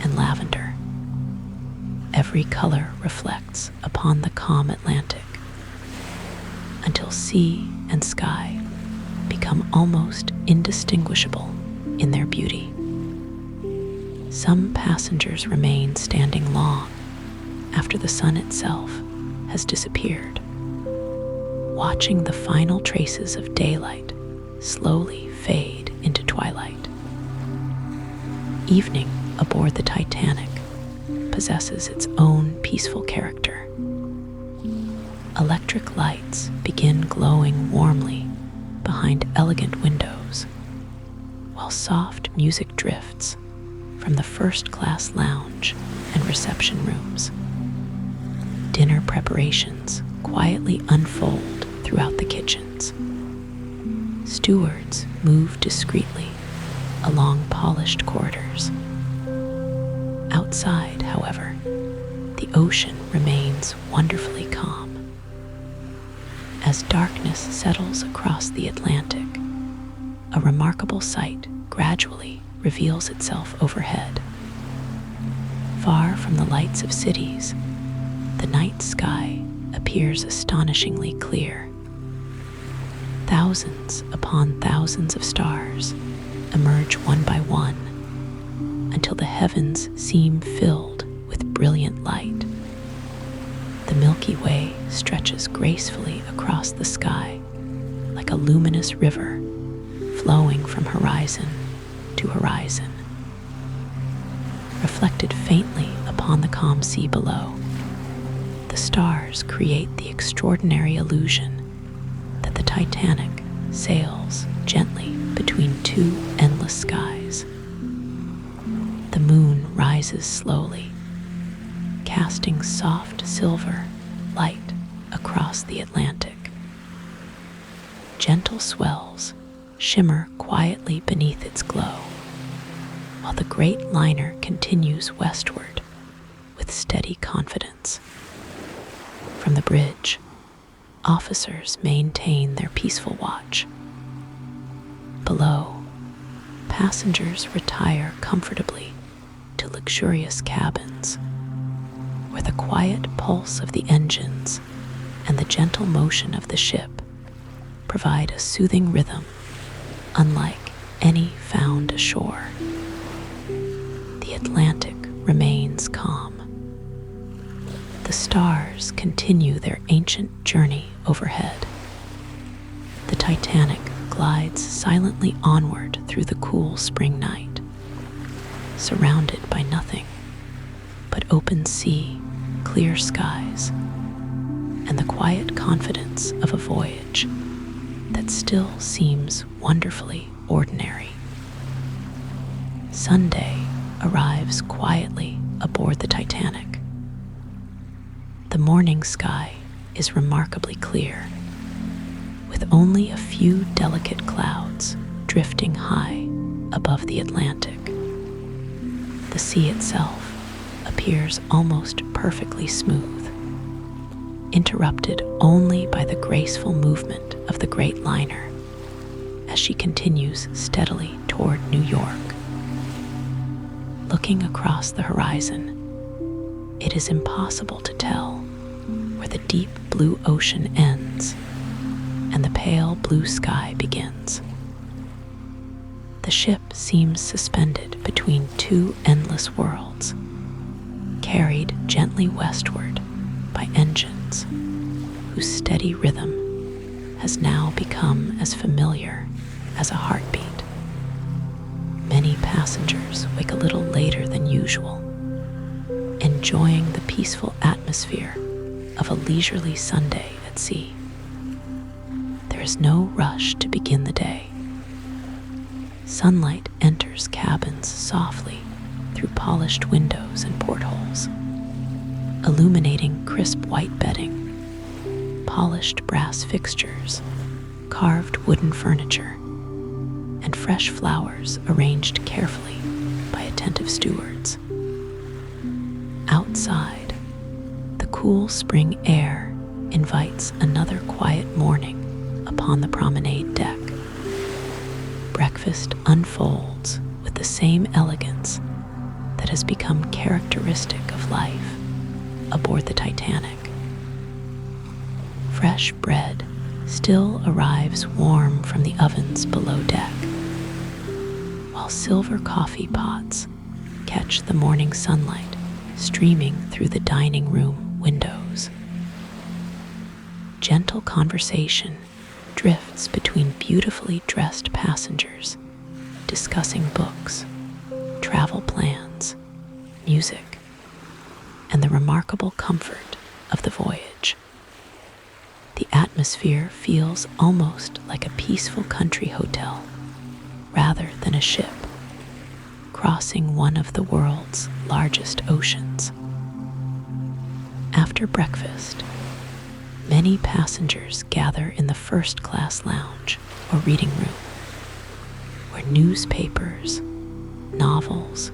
and lavender. Every color reflects upon the calm Atlantic, until sea and sky become almost indistinguishable in their beauty. Some passengers remain standing long after the sun itself has disappeared, watching the final traces of daylight slowly fade into twilight. Evening aboard the Titanic possesses its own peaceful character. Electric lights begin glowing warmly behind elegant windows, while soft music drifts from the first-class lounge and reception rooms. Dinner preparations quietly unfold throughout the kitchens. Stewards move discreetly along polished corridors. Outside, however, the ocean remains wonderfully calm. As darkness settles across the Atlantic, a remarkable sight gradually reveals itself overhead. Far from the lights of cities, the night sky appears astonishingly clear. Thousands upon thousands of stars emerge one by one until the heavens seem filled with brilliant light. The Milky Way stretches gracefully across the sky like a luminous river flowing from horizon to horizon. Reflected faintly upon the calm sea below, the stars create the extraordinary illusion that the Titanic sails gently between two endless skies. The moon rises slowly, casting soft silver light across the Atlantic. Gentle swells shimmer quietly beneath its glow, while the great liner continues westward with steady confidence. From the bridge, officers maintain their peaceful watch. Below, passengers retire comfortably to luxurious cabins, where the quiet pulse of the engines and the gentle motion of the ship provide a soothing rhythm unlike any found ashore. The Atlantic remains calm. The stars continue their ancient journey overhead. The Titanic glides silently onward through the cool spring night, surrounded by nothing but open sea, clear skies, and the quiet confidence of a voyage that still seems wonderfully ordinary. Sunday arrives quietly aboard the Titanic. The morning sky is remarkably clear, with only a few delicate clouds drifting high above the Atlantic. The sea itself appears almost perfectly smooth, interrupted only by the graceful movement of the great liner as she continues steadily toward New York. Looking across the horizon, it is impossible to tell where the deep blue ocean ends and the pale blue sky begins. The ship seems suspended between two endless worlds, carried gently westward by engines whose steady rhythm has now become as familiar as a heartbeat. Many passengers wake a little later than usual, enjoying the peaceful atmosphere of a leisurely Sunday at sea. There is no rush to begin the day. Sunlight enters cabins softly through polished windows and portholes. illuminating crisp white bedding, polished brass fixtures, carved wooden furniture, and fresh flowers arranged carefully by attentive stewards. Outside, the cool spring air invites another quiet morning upon the promenade deck. Breakfast unfolds with the same elegance that has become characteristic of life aboard the Titanic. Fresh bread still arrives warm from the ovens below deck, while silver coffee pots catch the morning sunlight streaming through the dining room windows. Gentle conversation drifts between beautifully dressed passengers, discussing books, travel plans, music, and the remarkable comfort of the voyage. The atmosphere feels almost like a peaceful country hotel rather than a ship crossing one of the world's largest oceans. After breakfast, many passengers gather in the first-class lounge or reading room, where newspapers, novels,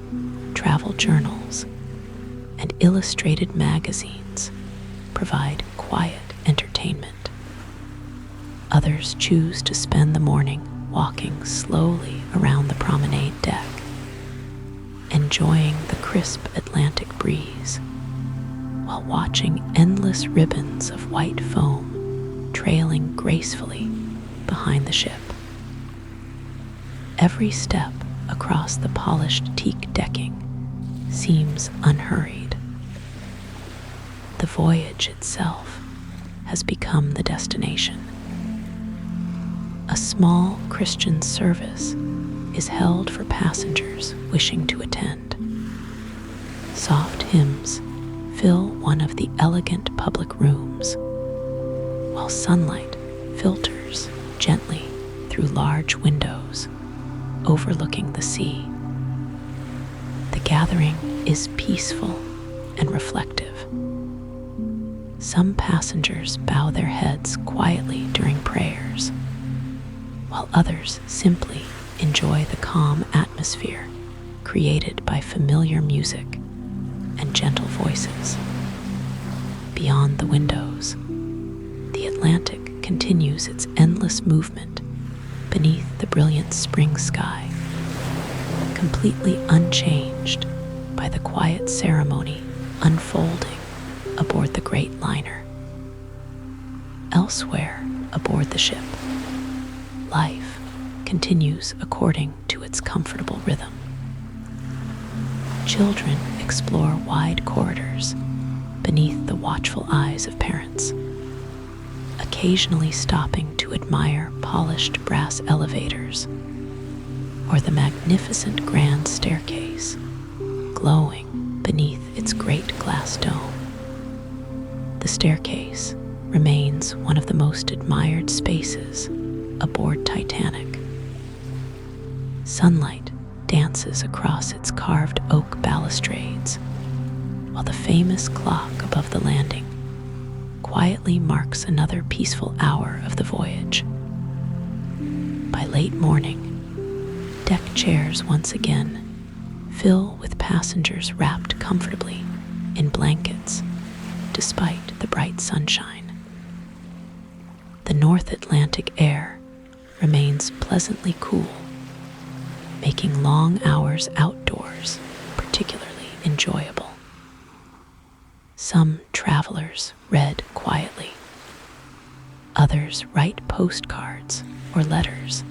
travel journals, and illustrated magazines provide quiet entertainment. Others choose to spend the morning walking slowly around the promenade deck, enjoying the crisp Atlantic breeze while watching endless ribbons of white foam trailing gracefully behind the ship. Every step across the polished teak decking seems unhurried. The voyage itself has become the destination. A small Christian service is held for passengers wishing to attend. Soft hymns fill one of the elegant public rooms, while sunlight filters gently through large windows overlooking the sea. The gathering is peaceful and reflective. Some passengers bow their heads quietly during prayers, while others simply enjoy the calm atmosphere created by familiar music and gentle voices. Beyond the windows, the Atlantic continues its endless movement beneath the brilliant spring sky, completely unchanged by the quiet ceremony unfolding aboard the great liner. Elsewhere aboard the ship, life continues according to its comfortable rhythm. Children explore wide corridors beneath the watchful eyes of parents, occasionally stopping to admire polished brass elevators or the magnificent grand staircase glowing beneath its great glass dome. The staircase remains one of the most admired spaces aboard Titanic. Sunlight dances across its carved oak balustrades, while the famous clock above the landing quietly marks another peaceful hour of the voyage. By late morning, deck chairs once again fill with passengers wrapped comfortably in blankets despite the bright sunshine. The North Atlantic air remains pleasantly cool, making long hours outdoors particularly enjoyable. Some travelers read quietly. Others write postcards or letters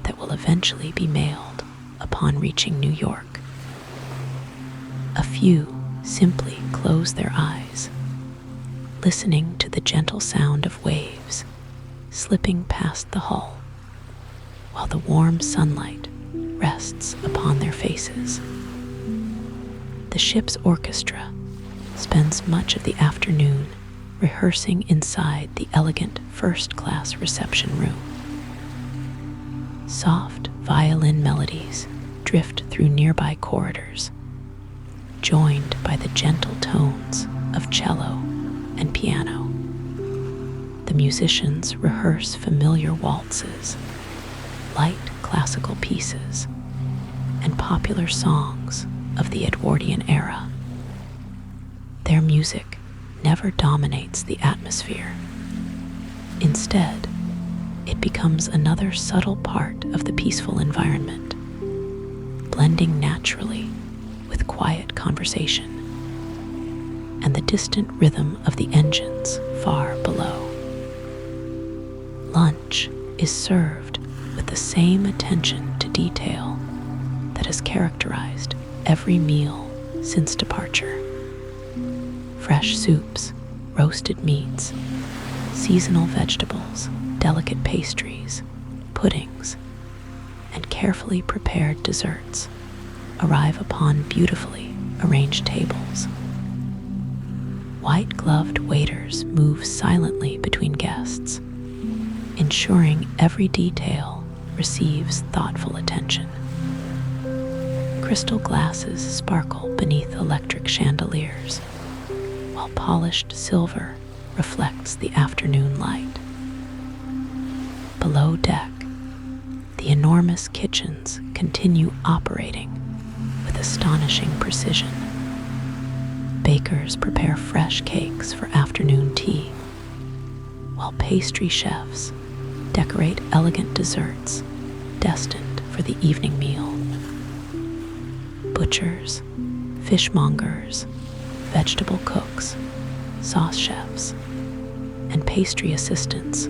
that will eventually be mailed upon reaching New York. A few simply close their eyes, listening to the gentle sound of waves slipping past the hull, while the warm sunlight rests upon their faces. The ship's orchestra spends much of the afternoon rehearsing inside the elegant first-class reception room. Soft violin melodies drift through nearby corridors, joined by the gentle tones of cello and piano. The musicians rehearse familiar waltzes, light classical pieces, and popular songs of the Edwardian era. Their music never dominates the atmosphere. Instead, it becomes another subtle part of the peaceful environment, blending naturally with quiet conversation and the distant rhythm of the engines far below. Lunch is served with the same attention to detail that has characterized every meal since departure. Fresh soups, roasted meats, seasonal vegetables, delicate pastries, puddings, and carefully prepared desserts arrive upon beautifully arranged tables. White-gloved waiters move silently between guests, ensuring every detail receives thoughtful attention. Crystal glasses sparkle beneath electric chandeliers, while polished silver reflects the afternoon light. Below deck, the enormous kitchens continue operating with astonishing precision. Bakers prepare fresh cakes for afternoon tea, while pastry chefs decorate elegant desserts destined for the evening meal. Butchers, fishmongers, vegetable cooks, sauce chefs, and pastry assistants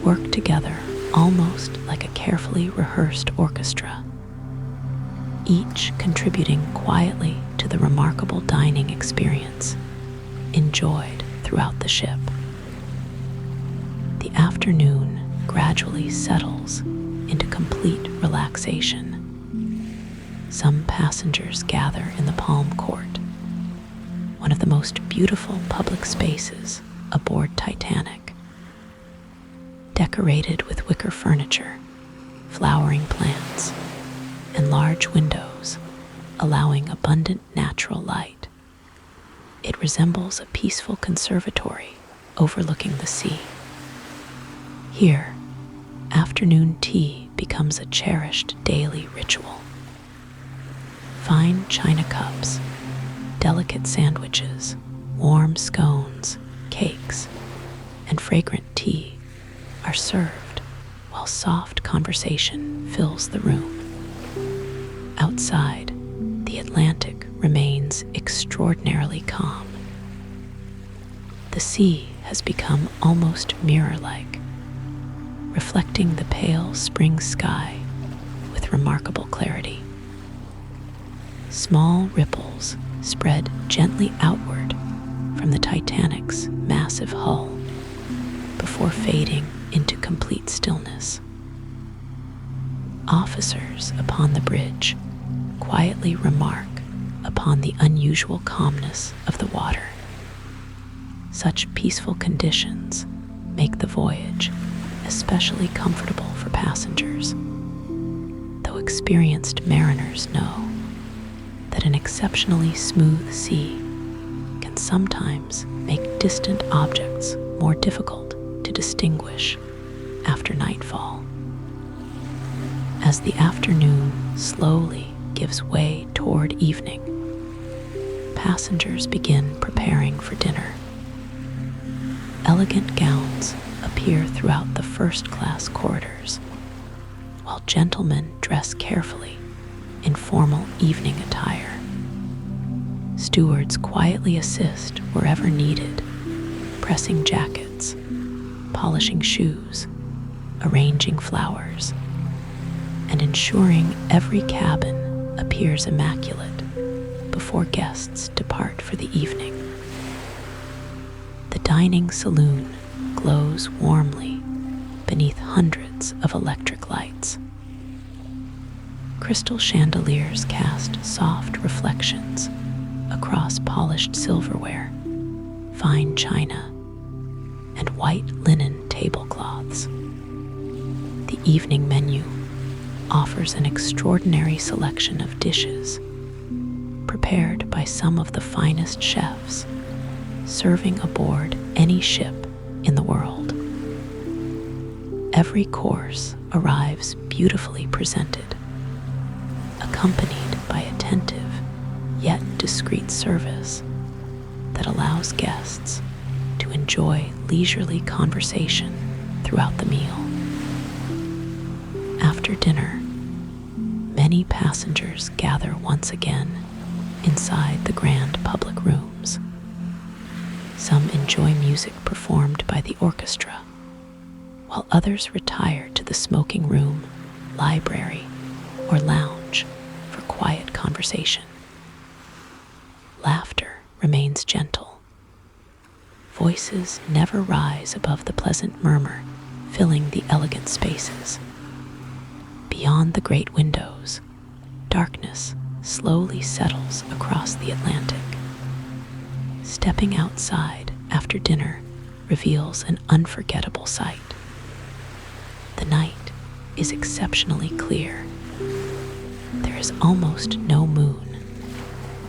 work together almost like a carefully rehearsed orchestra, each contributing quietly to the remarkable dining experience enjoyed throughout the ship. The afternoon gradually settles into complete relaxation. Some passengers gather in the Palm Court, one of the most beautiful public spaces aboard Titanic. Decorated with wicker furniture, flowering plants, and large windows allowing abundant natural light, it resembles a peaceful conservatory overlooking the sea. Here, afternoon tea becomes a cherished daily ritual. Fine china cups, delicate sandwiches, warm scones, cakes, and fragrant tea are served while soft conversation fills the room. Outside, the Atlantic remains extraordinarily calm. The sea has become almost mirror-like, reflecting the pale spring sky with remarkable clarity. Small ripples spread gently outward from the Titanic's massive hull before fading into complete stillness. Officers upon the bridge quietly remark upon the unusual calmness of the water. Such peaceful conditions make the voyage especially comfortable for passengers, though experienced mariners know that an exceptionally smooth sea can sometimes make distant objects more difficult to distinguish after nightfall. As the afternoon slowly gives way toward evening, passengers begin preparing for dinner. Elegant gowns appear throughout the first-class corridors, while gentlemen dress carefully in formal evening attire. Stewards quietly assist wherever needed, pressing jackets, polishing shoes, arranging flowers, and ensuring every cabin appears immaculate before guests depart for the evening. The dining saloon glows warmly beneath hundreds of electric lights. Crystal chandeliers cast soft reflections across polished silverware, fine china, and white linen tablecloths. The evening menu offers an extraordinary selection of dishes prepared by some of the finest chefs serving aboard any ship in the world. Every course arrives beautifully presented, accompanied by attentive yet discreet service that allows guests to enjoy leisurely conversation throughout the meal. After dinner, many passengers gather once again inside the grand public rooms. Some enjoy music performed by the orchestra, while others retire to the smoking room, library, or lounge for quiet conversation. Laughter remains gentle. Voices never rise above the pleasant murmur filling the elegant spaces. Beyond the great windows, darkness slowly settles across the Atlantic. Stepping outside after dinner reveals an unforgettable sight. The night is exceptionally clear. There is almost no moon,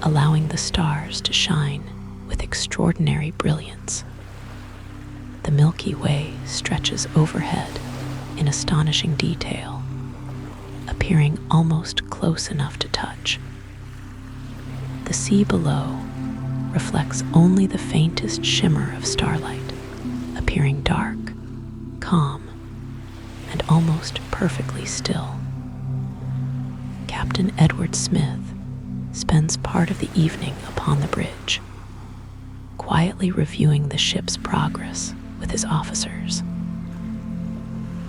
allowing the stars to shine with extraordinary brilliance. The Milky Way stretches overhead in astonishing detail, appearing almost close enough to touch. The sea below reflects only the faintest shimmer of starlight, appearing dark, calm, and almost perfectly still. Captain Edward Smith spends part of the evening upon the bridge, quietly reviewing the ship's progress with his officers.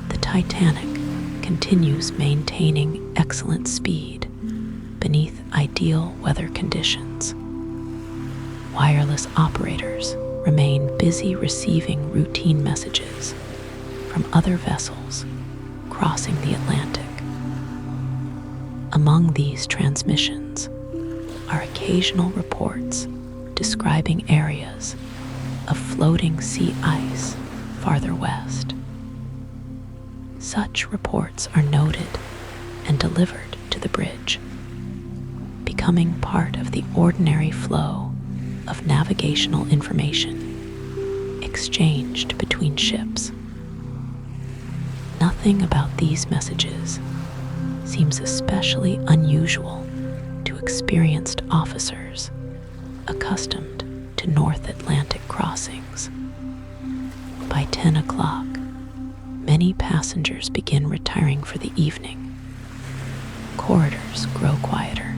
The Titanic continues maintaining excellent speed beneath ideal weather conditions. Wireless operators remain busy receiving routine messages from other vessels crossing the Atlantic. Among these transmissions are occasional reports describing areas of floating sea ice farther west. Such reports are noted and delivered to the bridge, becoming part of the ordinary flow of navigational information exchanged between ships. Nothing about these messages seems especially unusual to experienced officers accustomed to North Atlantic crossings. By 10 o'clock, many passengers begin retiring for the evening. Corridors grow quieter.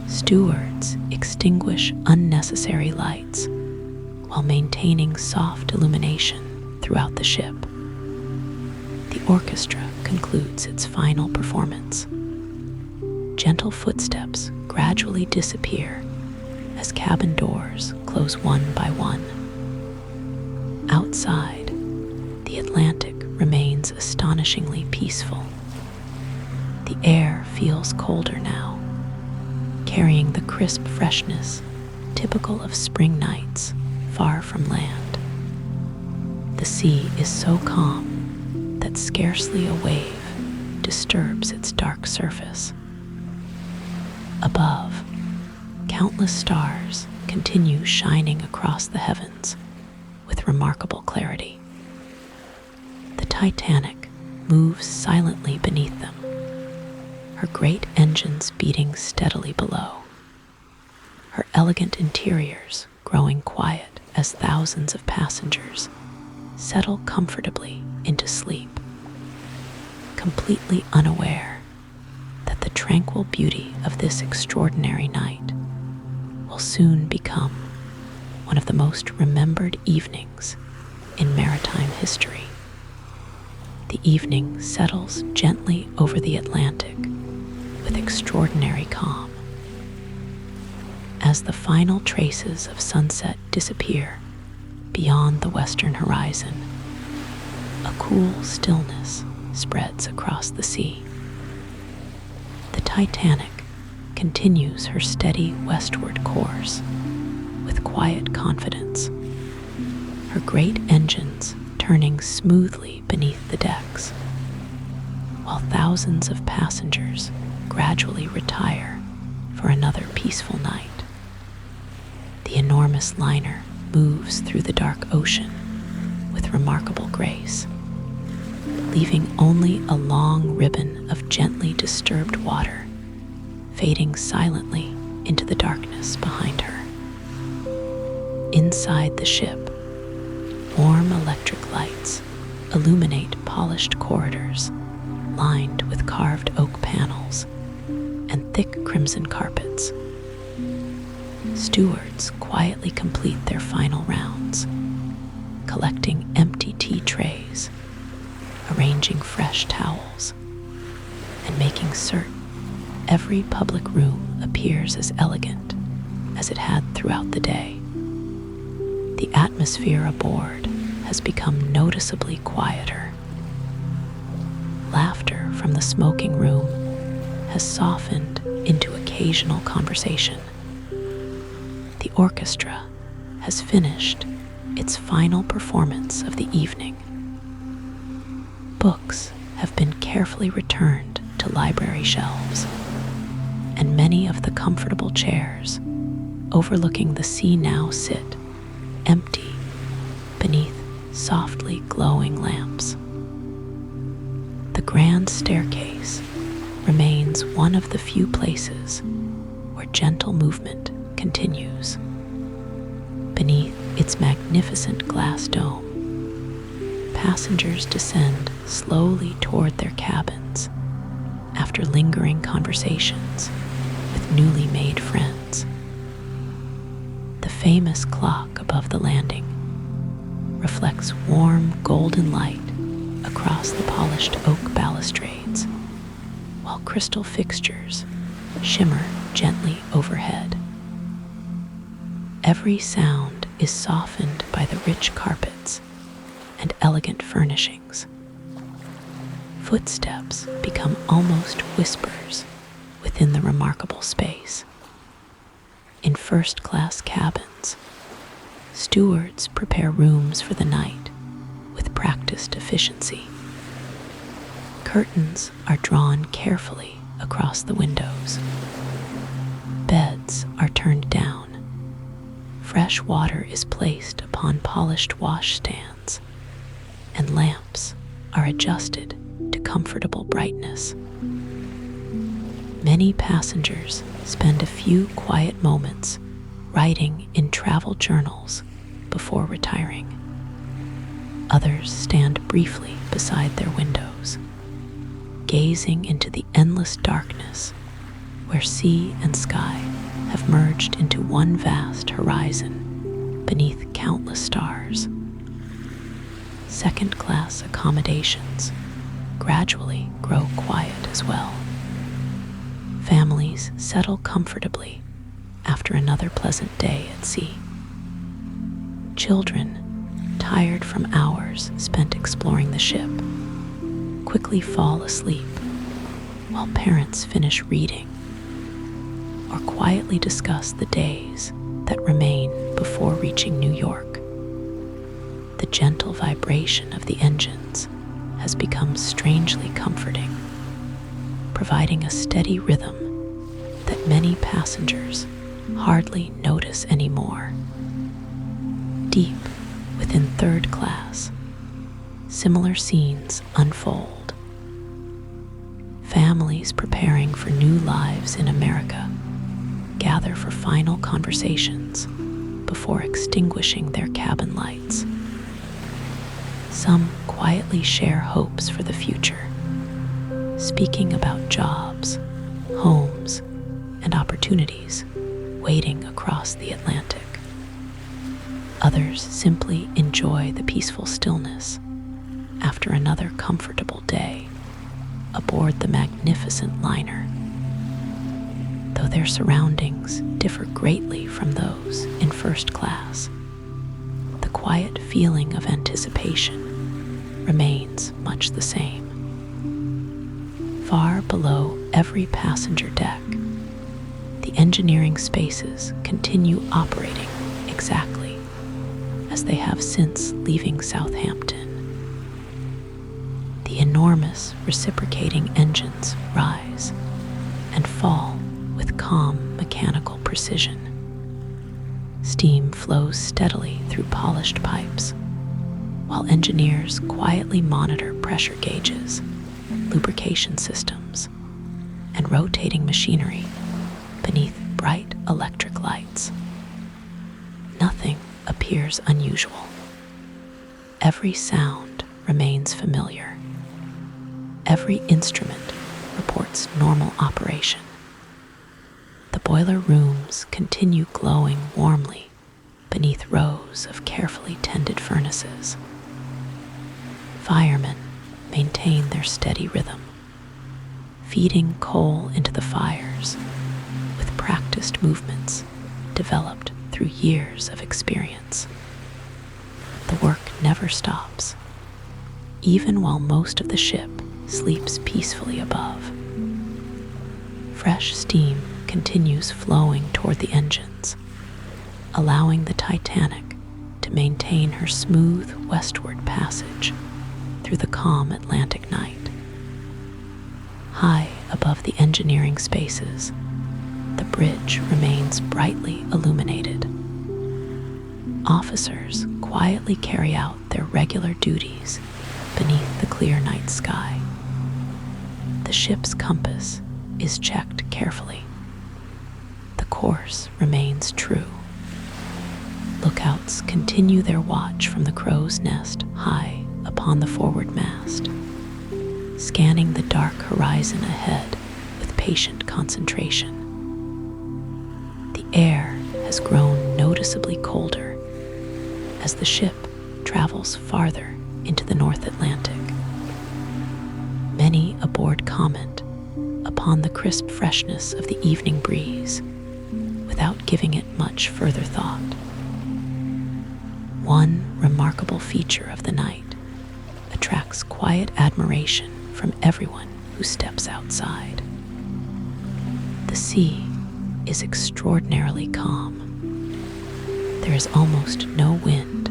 Stewards extinguish unnecessary lights while maintaining soft illumination throughout the ship. The orchestra concludes its final performance. Gentle footsteps gradually disappear as cabin doors close one by one. Outside, the Atlantic remains astonishingly peaceful. The air feels colder now, carrying the crisp freshness typical of spring nights far from land. The sea is so calm that scarcely a wave disturbs its dark surface. Above, countless stars continue shining across the heavens with remarkable clarity. The Titanic moves silently beneath them, her great engines beating steadily below, her elegant interiors growing quiet as thousands of passengers settle comfortably into sleep, completely unaware that the tranquil beauty of this extraordinary night will soon become one of the most remembered evenings in maritime history. The evening settles gently over the Atlantic with extraordinary calm. As the final traces of sunset disappear beyond the western horizon, a cool stillness spreads across the sea. The Titanic continues her steady westward course with quiet confidence, her great engines turning smoothly beneath the decks, while thousands of passengers gradually retire for another peaceful night. The enormous liner moves through the dark ocean with remarkable grace, leaving only a long ribbon of gently disturbed water fading silently into the darkness behind her. Inside the ship, warm electric lights illuminate polished corridors lined with carved oak panels and thick crimson carpets. Stewards quietly complete their final rounds, collecting empty tea trays, arranging fresh towels, and making certain every public room appears as elegant as it had throughout the day. The atmosphere aboard has become noticeably quieter. Laughter from the smoking room has softened into occasional conversation. The orchestra has finished its final performance of the evening. Books have been carefully returned to library shelves, and many of the comfortable chairs overlooking the sea now sit empty beneath softly glowing lamps. The grand staircase remains one of the few places where gentle movement continues. Beneath its magnificent glass dome, passengers descend slowly toward their cabins after lingering conversations with newly made friends. The famous clock above the landing reflects warm golden light across the polished oak balustrades, while crystal fixtures shimmer gently overhead. Every sound is softened by the rich carpets and elegant furnishings. Footsteps become almost whispers within the remarkable space. In first-class cabins, stewards prepare rooms for the night with practiced efficiency. Curtains are drawn carefully across the windows. Beds are turned down. Fresh water is placed upon polished washstands, and lamps are adjusted to comfortable brightness. Many passengers spend a few quiet moments writing in travel journals before retiring. Others stand briefly beside their windows, gazing into the endless darkness where sea and sky have merged into one vast horizon beneath countless stars. Second-class accommodations gradually grow quiet as well. Families settle comfortably after another pleasant day at sea. Children, tired from hours spent exploring the ship, quickly fall asleep while parents finish reading or quietly discuss the days that remain before reaching New York. The gentle vibration of the engines has become strangely comforting, providing a steady rhythm that many passengers hardly notice anymore. Deep within third class, similar scenes unfold. Families preparing for new lives in America gather for final conversations before extinguishing their cabin lights. Some quietly share hopes for the future, speaking about jobs, homes, and opportunities waiting across the Atlantic. Others simply enjoy the peaceful stillness after another comfortable day aboard the magnificent liner. Though their surroundings differ greatly from those in first class, the quiet feeling of anticipation remains much the same. Far below every passenger deck, the engineering spaces continue operating exactly as they have since leaving Southampton. The enormous reciprocating engines rise and fall with calm mechanical precision. Steam flows steadily through polished pipes, while engineers quietly monitor pressure gauges, lubrication systems, and rotating machinery beneath bright electric lights. Nothing appears unusual. Every sound remains familiar. Every instrument reports normal operation. The boiler rooms continue glowing warmly beneath rows of carefully tended furnaces. Firemen maintain their steady rhythm, feeding coal into the fires with practiced movements developed through years of experience. The work never stops, even while most of the ship sleeps peacefully above. Fresh steam continues flowing toward the engines, allowing the Titanic to maintain her smooth westward passage through the calm Atlantic night. High above the engineering spaces, the bridge remains brightly illuminated. Officers quietly carry out their regular duties beneath the clear night sky. The ship's compass is checked carefully. The course remains true. Lookouts continue their watch from the crow's nest high upon the forward mast, scanning the dark horizon ahead with patient concentration. The air has grown noticeably colder as the ship travels farther into the North Atlantic. Many aboard comment upon the crisp freshness of the evening breeze without giving it much further thought. One remarkable feature of the night attracts quiet admiration from everyone who steps outside. The sea is extraordinarily calm. There is almost no wind,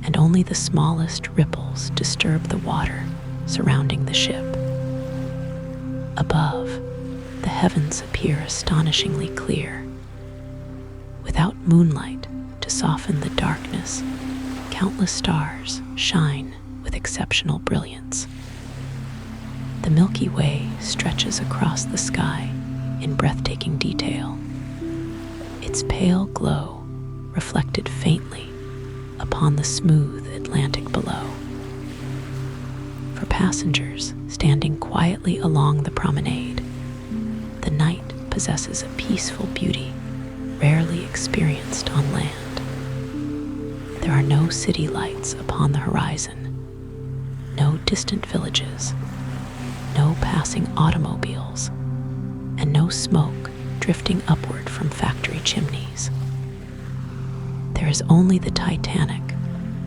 and only the smallest ripples disturb the water surrounding the ship. Above, the heavens appear astonishingly clear. Without moonlight to soften the darkness, countless stars shine with exceptional brilliance. The Milky Way stretches across the sky in breathtaking detail, its pale glow reflected faintly upon the smooth Atlantic below. For passengers standing quietly along the promenade, the night possesses a peaceful beauty rarely experienced on land. There are no city lights upon the horizon, no distant villages, no passing automobiles, and no smoke drifting upward from factory chimneys. There is only the Titanic,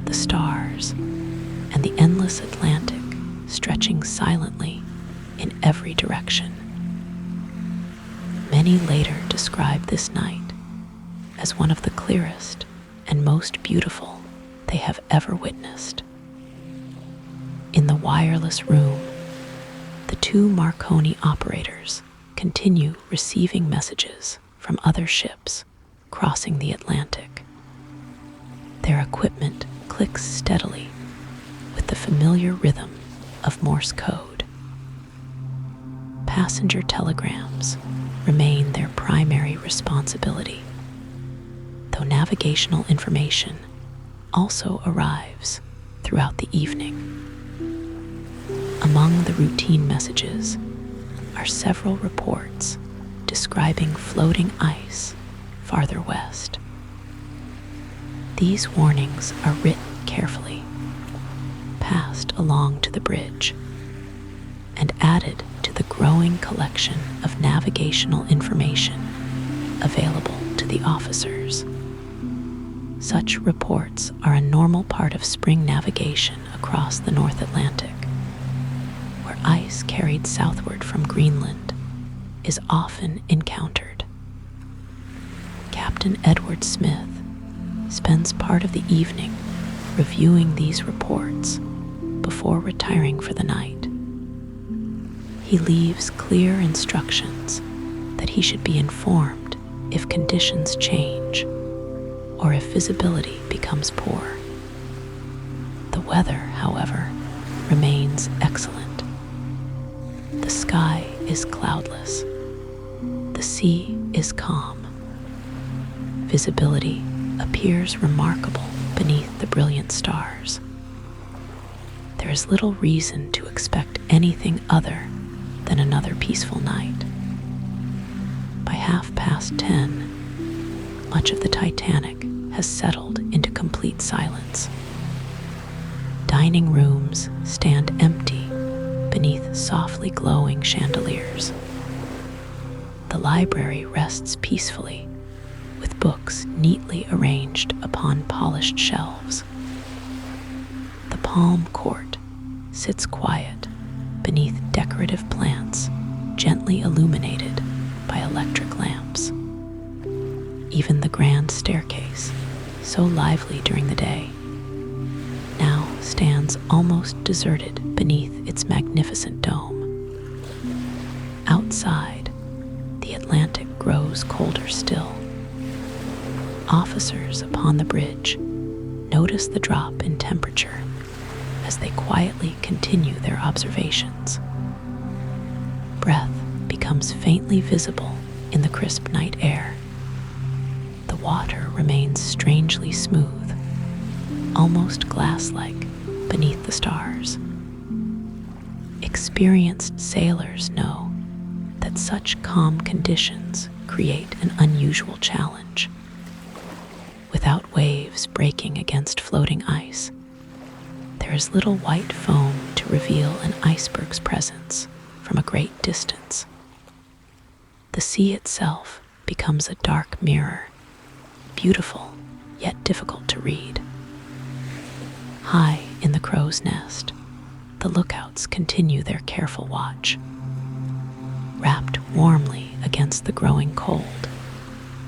the stars, and the endless Atlantic stretching silently in every direction. Many later describe this night as one of the clearest and most beautiful they have ever witnessed. In the wireless room, the two Marconi operators continue receiving messages from other ships crossing the Atlantic. Their equipment clicks steadily with the familiar rhythm of Morse code. Passenger telegrams remain their primary responsibility, though navigational information also arrives throughout the evening. Among the routine messages are several reports describing floating ice farther west. These warnings are written carefully, passed along to the bridge, and added to the growing collection of navigational information available to the officers. Such reports are a normal part of spring navigation across the North Atlantic, where ice carried southward from Greenland is often encountered. Captain Edward Smith spends part of the evening reviewing these reports before retiring for the night. He leaves clear instructions that he should be informed if conditions change or if visibility becomes poor. The weather, however, remains excellent. The sky is cloudless. The sea is calm. Visibility appears remarkable beneath the brilliant stars. There is little reason to expect anything other than another peaceful night. By 10:30, much of the Titanic has settled into complete silence. Dining rooms stand empty beneath softly glowing chandeliers. The library rests peacefully, with books neatly arranged upon polished shelves. The palm court sits quiet beneath decorative plants gently illuminated by electric lamps. Even the grand staircase, so lively during the day, now stands almost deserted beneath its magnificent dome. Outside, the Atlantic grows colder still. Officers upon the bridge notice the drop in temperature as they quietly continue their observations. Breath becomes faintly visible in the crisp night air. The water remains strangely smooth, almost glass-like beneath the stars. Experienced sailors know that such calm conditions create an unusual challenge. Without waves breaking against floating ice, there is little white foam to reveal an iceberg's presence from a great distance. The sea itself becomes a dark mirror, beautiful yet difficult to read. High in the crow's nest, the lookouts continue their careful watch. Wrapped warmly against the growing cold,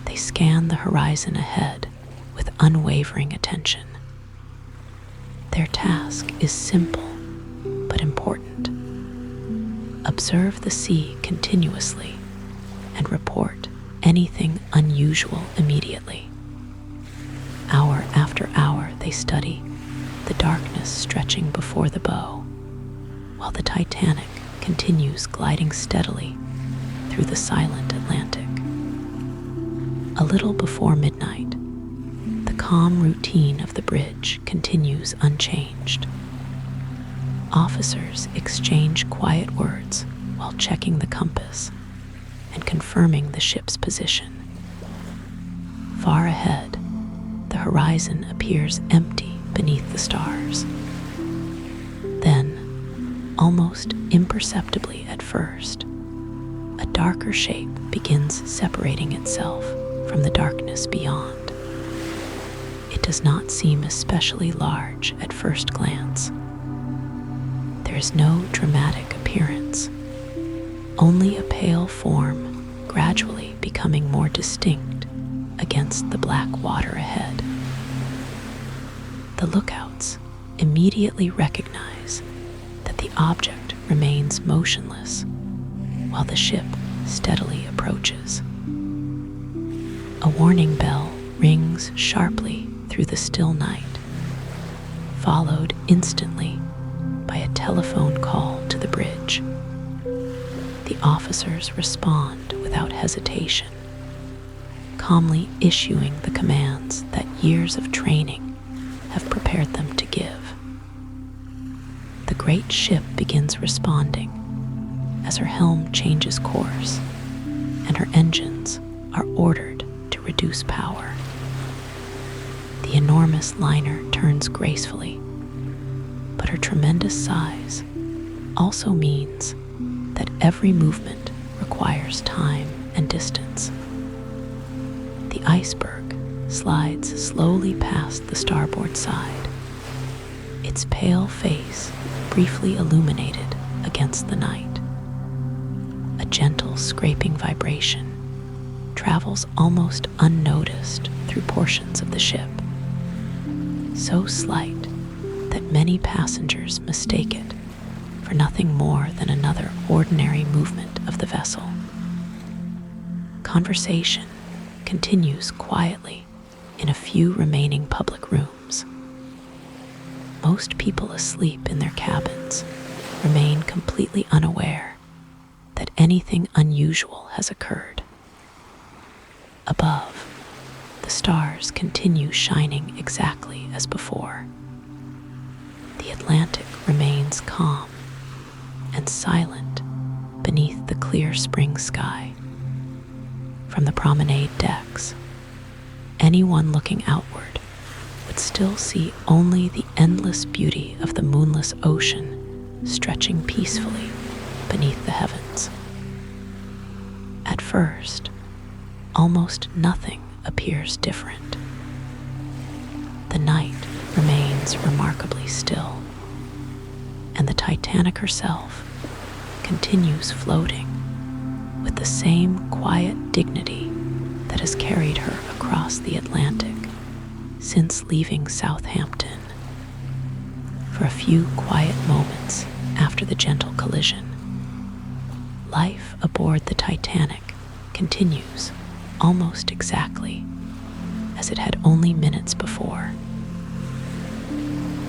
they scan the horizon ahead with unwavering attention. Their task is simple but important. Observe the sea continuously and report anything unusual immediately. Hour after hour they study the darkness stretching before the bow, while the Titanic continues gliding steadily through the silent Atlantic. A little before midnight, the calm routine of the bridge continues unchanged. Officers exchange quiet words while checking the compass and confirming the ship's position. Far ahead, the horizon appears empty beneath the stars. Then, almost imperceptibly at first, a darker shape begins separating itself from the darkness beyond. It does not seem especially large at first glance. There is no dramatic appearance, only a pale form gradually becoming more distinct against the black water ahead. The lookouts immediately recognize that the object remains motionless while the ship steadily approaches. A warning bell rings sharply through the still night, followed instantly by a telephone call to the bridge. The officers respond without hesitation, calmly issuing the commands that years of training have prepared them to give. The great ship begins responding as her helm changes course and her engines are ordered to reduce power. The enormous liner turns gracefully, but her tremendous size also means that every movement requires time and distance. The iceberg slides slowly past the starboard side, its pale face briefly illuminated against the night. A gentle scraping vibration travels almost unnoticed through portions of the ship, so slight that many passengers mistake it for nothing more than another ordinary movement of the vessel. Conversation continues quietly in a few remaining public rooms. Most people asleep in their cabins remain completely unaware that anything unusual has occurred. Above, the stars continue shining exactly as before. The Atlantic remains calm and silent beneath the clear spring sky. From the promenade decks, anyone looking outward would still see only the endless beauty of the moonless ocean stretching peacefully beneath the heavens. At first, almost nothing appears different. The night remains remarkably still, and the Titanic herself continues floating with the same quiet dignity that has carried her across the Atlantic since leaving Southampton. For a few quiet moments after the gentle collision, life aboard the Titanic continues almost exactly as it had only minutes before.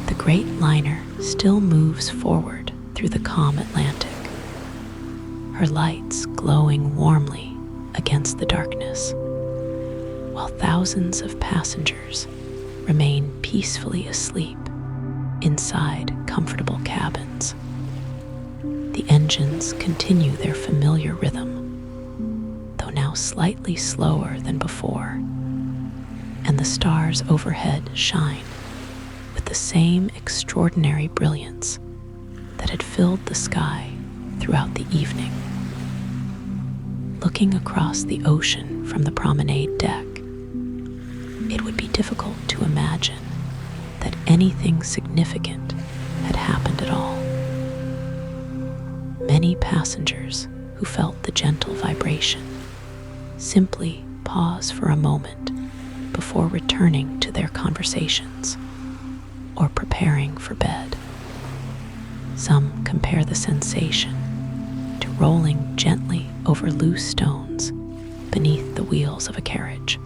The great liner still moves forward through the calm Atlantic, her lights glowing warmly against the darkness, while thousands of passengers remain peacefully asleep inside comfortable cabins. The engines continue their familiar rhythm, though now slightly slower than before, and the stars overhead shine with the same extraordinary brilliance that had filled the sky throughout the evening. Looking across the ocean from the promenade deck, it would be difficult to imagine that anything significant had happened at all. Many passengers who felt the gentle vibration simply pause for a moment before returning to their conversations or preparing for bed. Some compare the sensation to rolling gently over loose stones beneath the wheels of a carriage.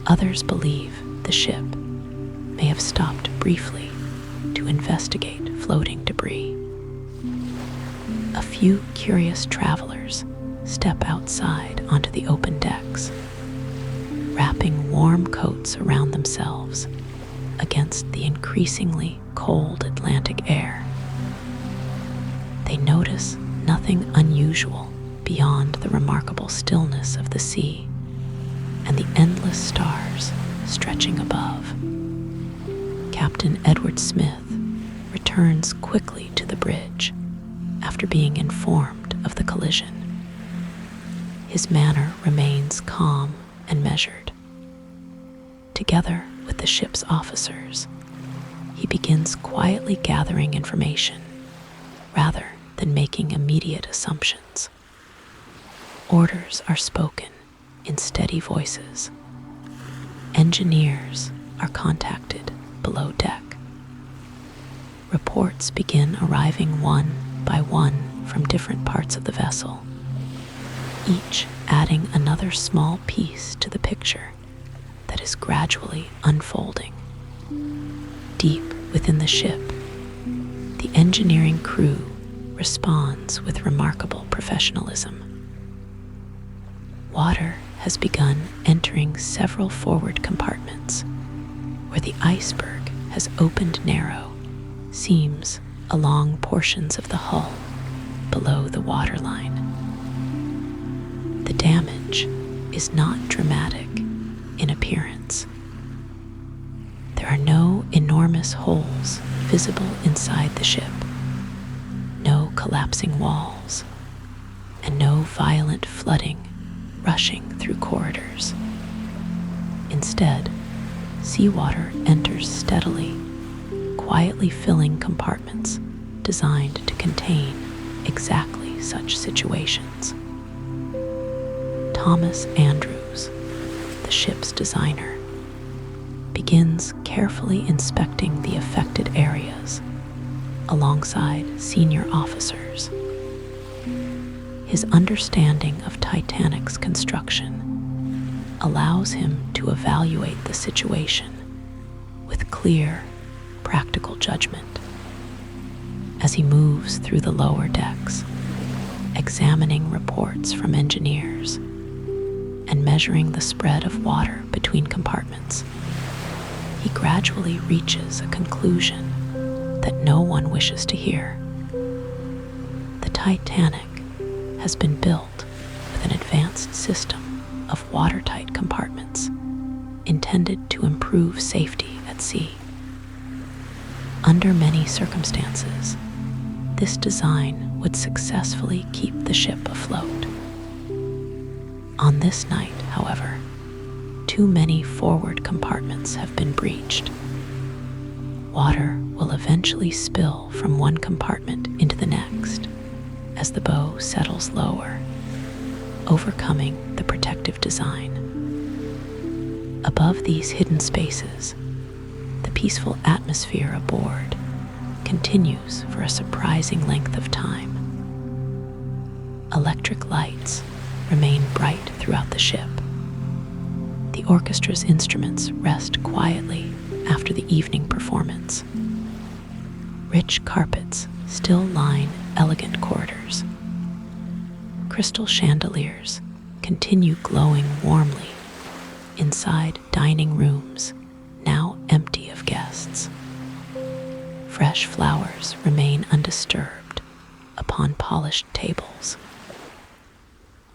Others believe the ship may have stopped briefly to investigate floating debris. A few curious travelers step outside onto the open decks, wrapping warm coats around themselves against the increasingly cold Atlantic air. They notice nothing unusual beyond the remarkable stillness of the sea and the endless stars stretching above. Captain Edward Smith returns quickly to the bridge after being informed of the collision. His manner remains calm and measured. Together with the ship's officers, he begins quietly gathering information rather than making immediate assumptions. Orders are spoken in steady voices. Engineers are contacted below deck. Reports begin arriving one by one from different parts of the vessel, each adding another small piece to the picture that is gradually unfolding. Deep within the ship, the engineering crew responds with remarkable professionalism. Water has begun entering several forward compartments, where the iceberg has opened narrow seams along portions of the hull below the waterline. The damage is not dramatic in appearance. There are no enormous holes visible inside the ship, no collapsing walls, and no violent flooding rushing through corridors. Instead, seawater enters steadily, quietly filling compartments designed to contain exactly such situations. Thomas Andrews, the ship's designer, begins carefully inspecting the affected areas alongside senior officers. His understanding of Titanic's construction allows him to evaluate the situation with clear, practical judgment. As he moves through the lower decks, examining reports from engineers and measuring the spread of water between compartments, he gradually reaches a conclusion that no one wishes to hear. The Titanic has been built with an advanced system of watertight compartments intended to improve safety at sea. Under many circumstances, this design would successfully keep the ship afloat. On this night, however, too many forward compartments have been breached. Water will eventually spill from one compartment into the next as the bow settles lower, overcoming the protective design. Above these hidden spaces, the peaceful atmosphere aboard continues for a surprising length of time. Electric lights remain bright throughout the ship. The orchestra's instruments rest quietly after the evening performance. Rich carpets still line elegant corridors. Crystal chandeliers continue glowing warmly inside dining rooms now empty of guests. Fresh flowers remain undisturbed upon polished tables.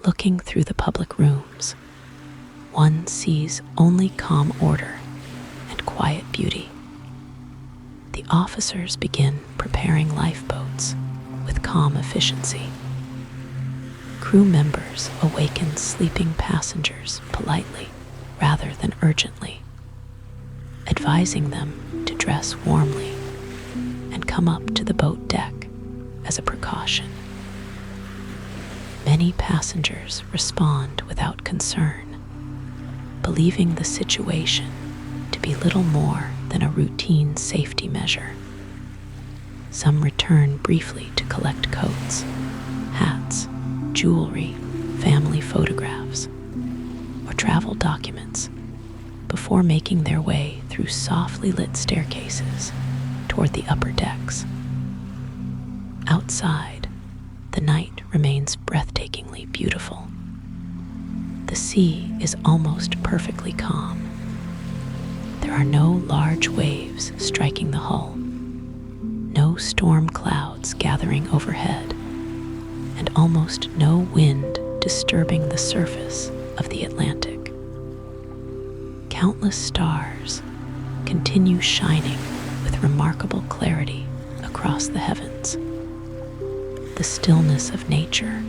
Looking through the public rooms, one sees only calm order and quiet beauty. The officers begin preparing lifeboats with calm efficiency. Crew members awaken sleeping passengers politely rather than urgently, advising them to dress warmly and come up to the boat deck as a precaution. Many passengers respond without concern, believing the situation to be little more than a routine safety measure. Some return briefly to collect coats, hats, jewelry, family photographs, or travel documents before making their way through softly lit staircases toward the upper decks. Outside, the night remains breathtakingly beautiful. The sea is almost perfectly calm. There are no large waves striking the hull, no storm clouds gathering overhead, and almost no wind disturbing the surface of the Atlantic. Countless stars continue shining with remarkable clarity across the heavens. The stillness of nature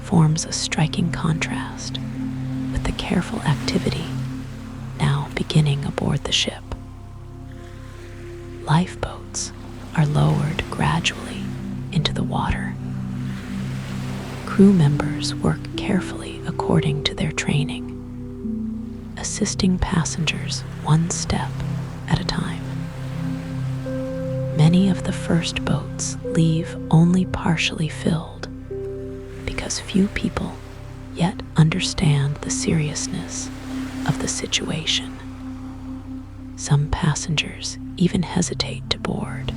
forms a striking contrast with the careful activity now beginning aboard the ship. Lifeboats are lowered gradually into the water. Crew members work carefully according to their training, assisting passengers one step at a time. Many of the first boats leave only partially filled because few people yet understand the seriousness of the situation. Some passengers even hesitate to board,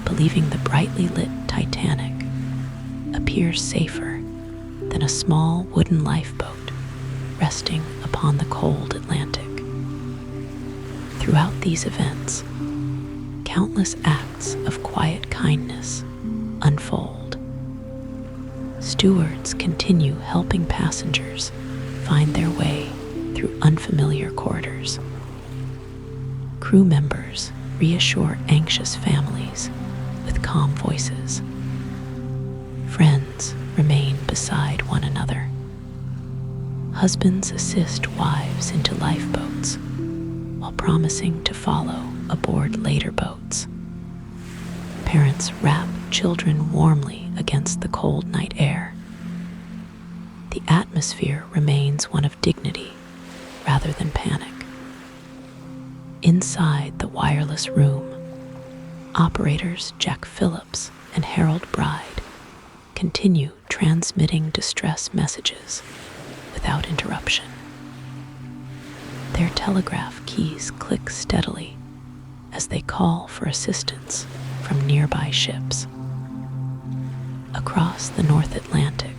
believing the brightly lit Titanic appears safer than a small wooden lifeboat resting upon the cold Atlantic. Throughout these events, countless acts of quiet kindness unfold. Stewards continue helping passengers find their way through unfamiliar corridors. Crew members reassure anxious families with calm voices. Friends remain beside one another. Husbands assist wives into lifeboats while promising to follow aboard later boats. Parents wrap children warmly against the cold night air. The atmosphere remains one of dignity rather than panic. Inside the wireless room, operators Jack Phillips and Harold Bride continue transmitting distress messages without interruption. Their telegraph keys click steadily as they call for assistance from nearby ships. Across the North Atlantic,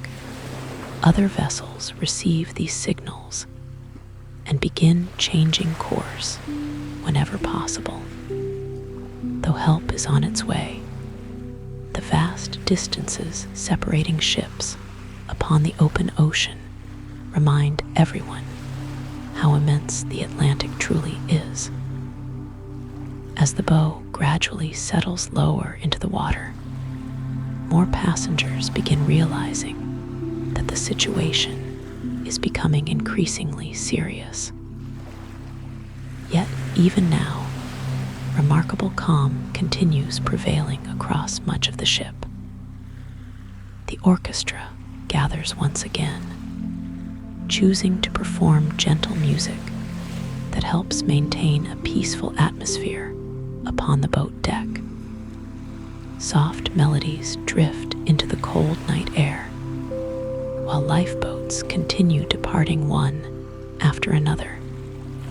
other vessels receive these signals and begin changing course whenever possible. Though help is on its way, the vast distances separating ships upon the open ocean remind everyone how immense the Atlantic truly is. As the bow gradually settles lower into the water, more passengers begin realizing that the situation is becoming increasingly serious. Yet, even now, remarkable calm continues prevailing across much of the ship. The orchestra gathers once again, choosing to perform gentle music that helps maintain a peaceful atmosphere upon the boat deck. Soft melodies drift into the cold night air, while lifeboats continue departing one after another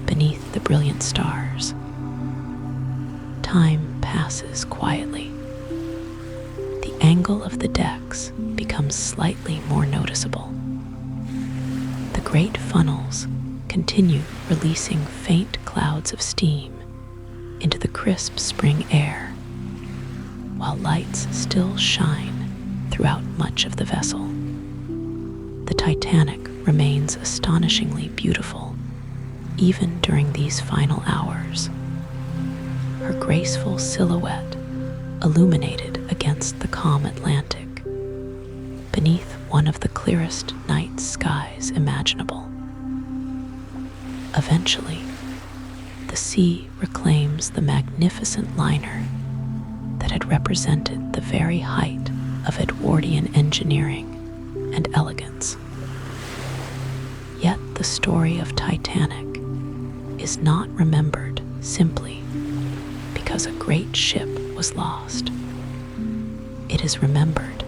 beneath the brilliant stars. Time passes quietly. The angle of the decks becomes slightly more noticeable. The great funnels continue releasing faint clouds of steam into the crisp spring air, while lights still shine throughout much of the vessel. The Titanic remains astonishingly beautiful even during these final hours. Her graceful silhouette illuminated against the calm Atlantic, beneath one of the clearest night skies imaginable. Eventually, the sea reclaims the magnificent liner that had represented the very height of Edwardian engineering and elegance. Yet the story of Titanic is not remembered simply because a great ship was lost. It is remembered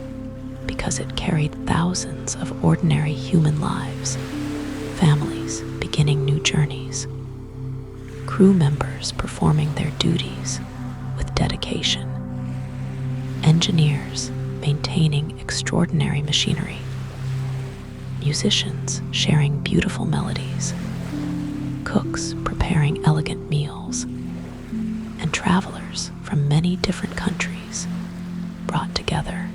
because it carried thousands of ordinary human lives, families beginning new journeys, crew members performing their duties with dedication, engineers maintaining extraordinary machinery, musicians sharing beautiful melodies, cooks preparing elegant meals, and travelers from many different countries brought together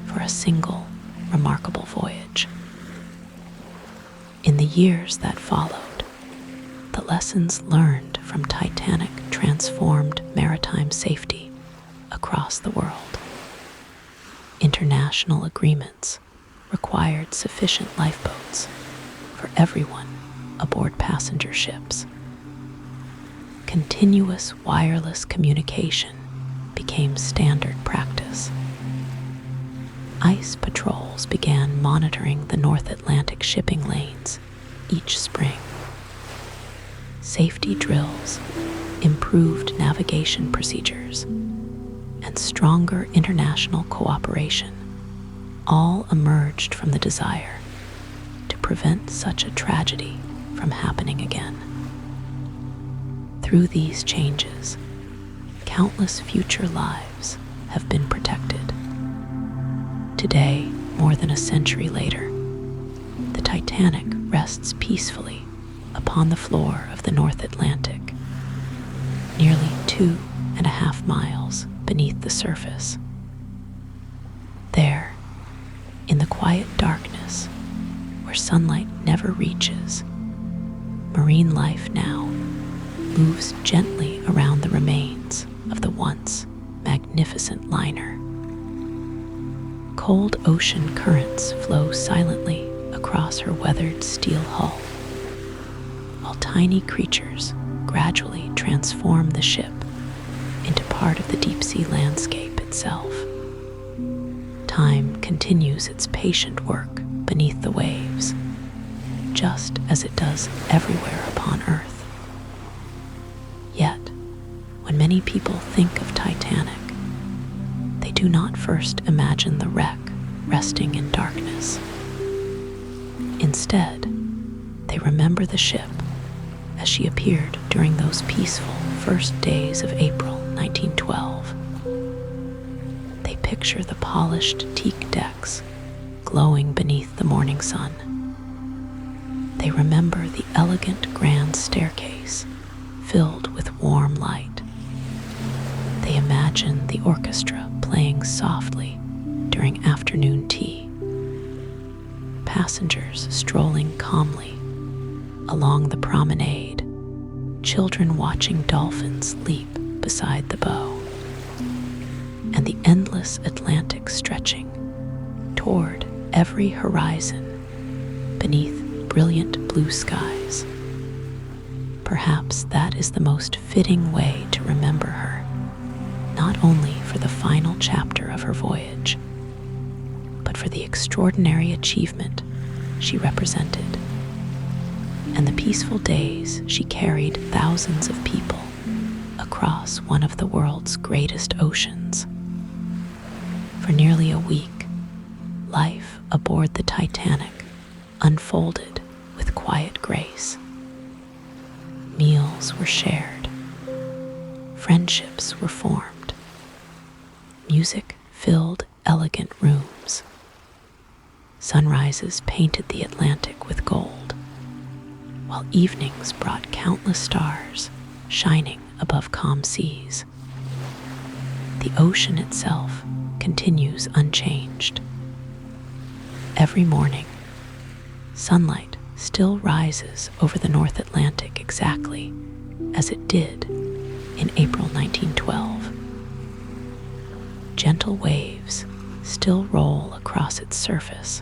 for a single remarkable voyage. In the years that followed, the lessons learned from Titanic transformed maritime safety across the world. International agreements required sufficient lifeboats for everyone aboard passenger ships. Continuous wireless communication became standard practice. Ice patrols began monitoring the North Atlantic shipping lanes each spring. Safety drills, improved navigation procedures, and stronger international cooperation all emerged from the desire to prevent such a tragedy from happening again. Through these changes, countless future lives have been protected. Today, more than a century later, the Titanic rests peacefully upon the floor of the North Atlantic, nearly 2.5 miles beneath the surface. There, in the quiet darkness where sunlight never reaches, marine life now moves gently around the remains of the once magnificent liner. Cold ocean currents flow silently across her weathered steel hull, while tiny creatures gradually transform the ship into part of the deep-sea landscape itself. Time continues its patient work beneath the waves, just as it does everywhere upon Earth. Yet, when many people think of Titanic, they do not first imagine the wreck resting in darkness. Instead, they remember the ship as she appeared during those peaceful first days of April 1912. They picture the polished teak decks glowing beneath the morning sun. They remember the elegant grand staircase filled with warm light. They imagine the orchestra playing softly during afternoon tea. Passengers strolling calmly along the promenade, children watching dolphins leap beside the bow, and the endless Atlantic stretching toward every horizon beneath brilliant blue skies. Perhaps that is the most fitting way to remember her, not only for the final chapter of her voyage, but for the extraordinary achievement she represented, and the peaceful days she carried thousands of people across one of the world's greatest oceans. For nearly a week, life aboard the Titanic unfolded with quiet grace. Meals were shared, friendships were formed, music filled elegant rooms, sunrises painted the Atlantic with gold, while evenings brought countless stars shining above calm seas. The ocean itself continues unchanged. Every morning, sunlight still rises over the North Atlantic exactly as it did in April 1912. Gentle waves still roll across its surface.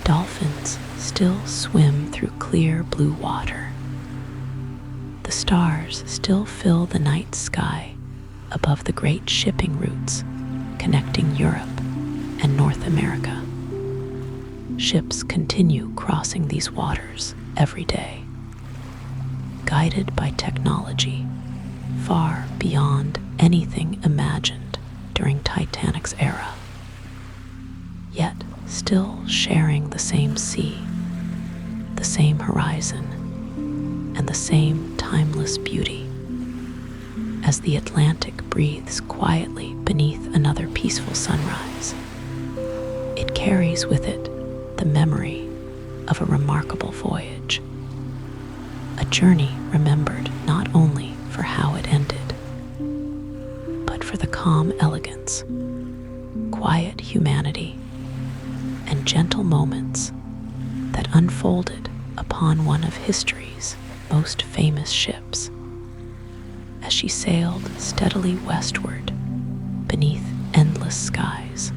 Dolphins still swim through clear blue water. The stars still fill the night sky above the great shipping routes connecting Europe and North America. Ships continue crossing these waters every day, guided by technology far beyond anything imagined during Titanic's era, yet still sharing the same sea, the same horizon, and the same timeless beauty. As the Atlantic breathes quietly beneath another peaceful sunrise, it carries with it the memory of a remarkable voyage, a journey remembered not only for how it ended, but for the calm elegance, quiet humanity, and gentle moments that unfolded upon one of history's most famous ships as she sailed steadily westward beneath endless skies.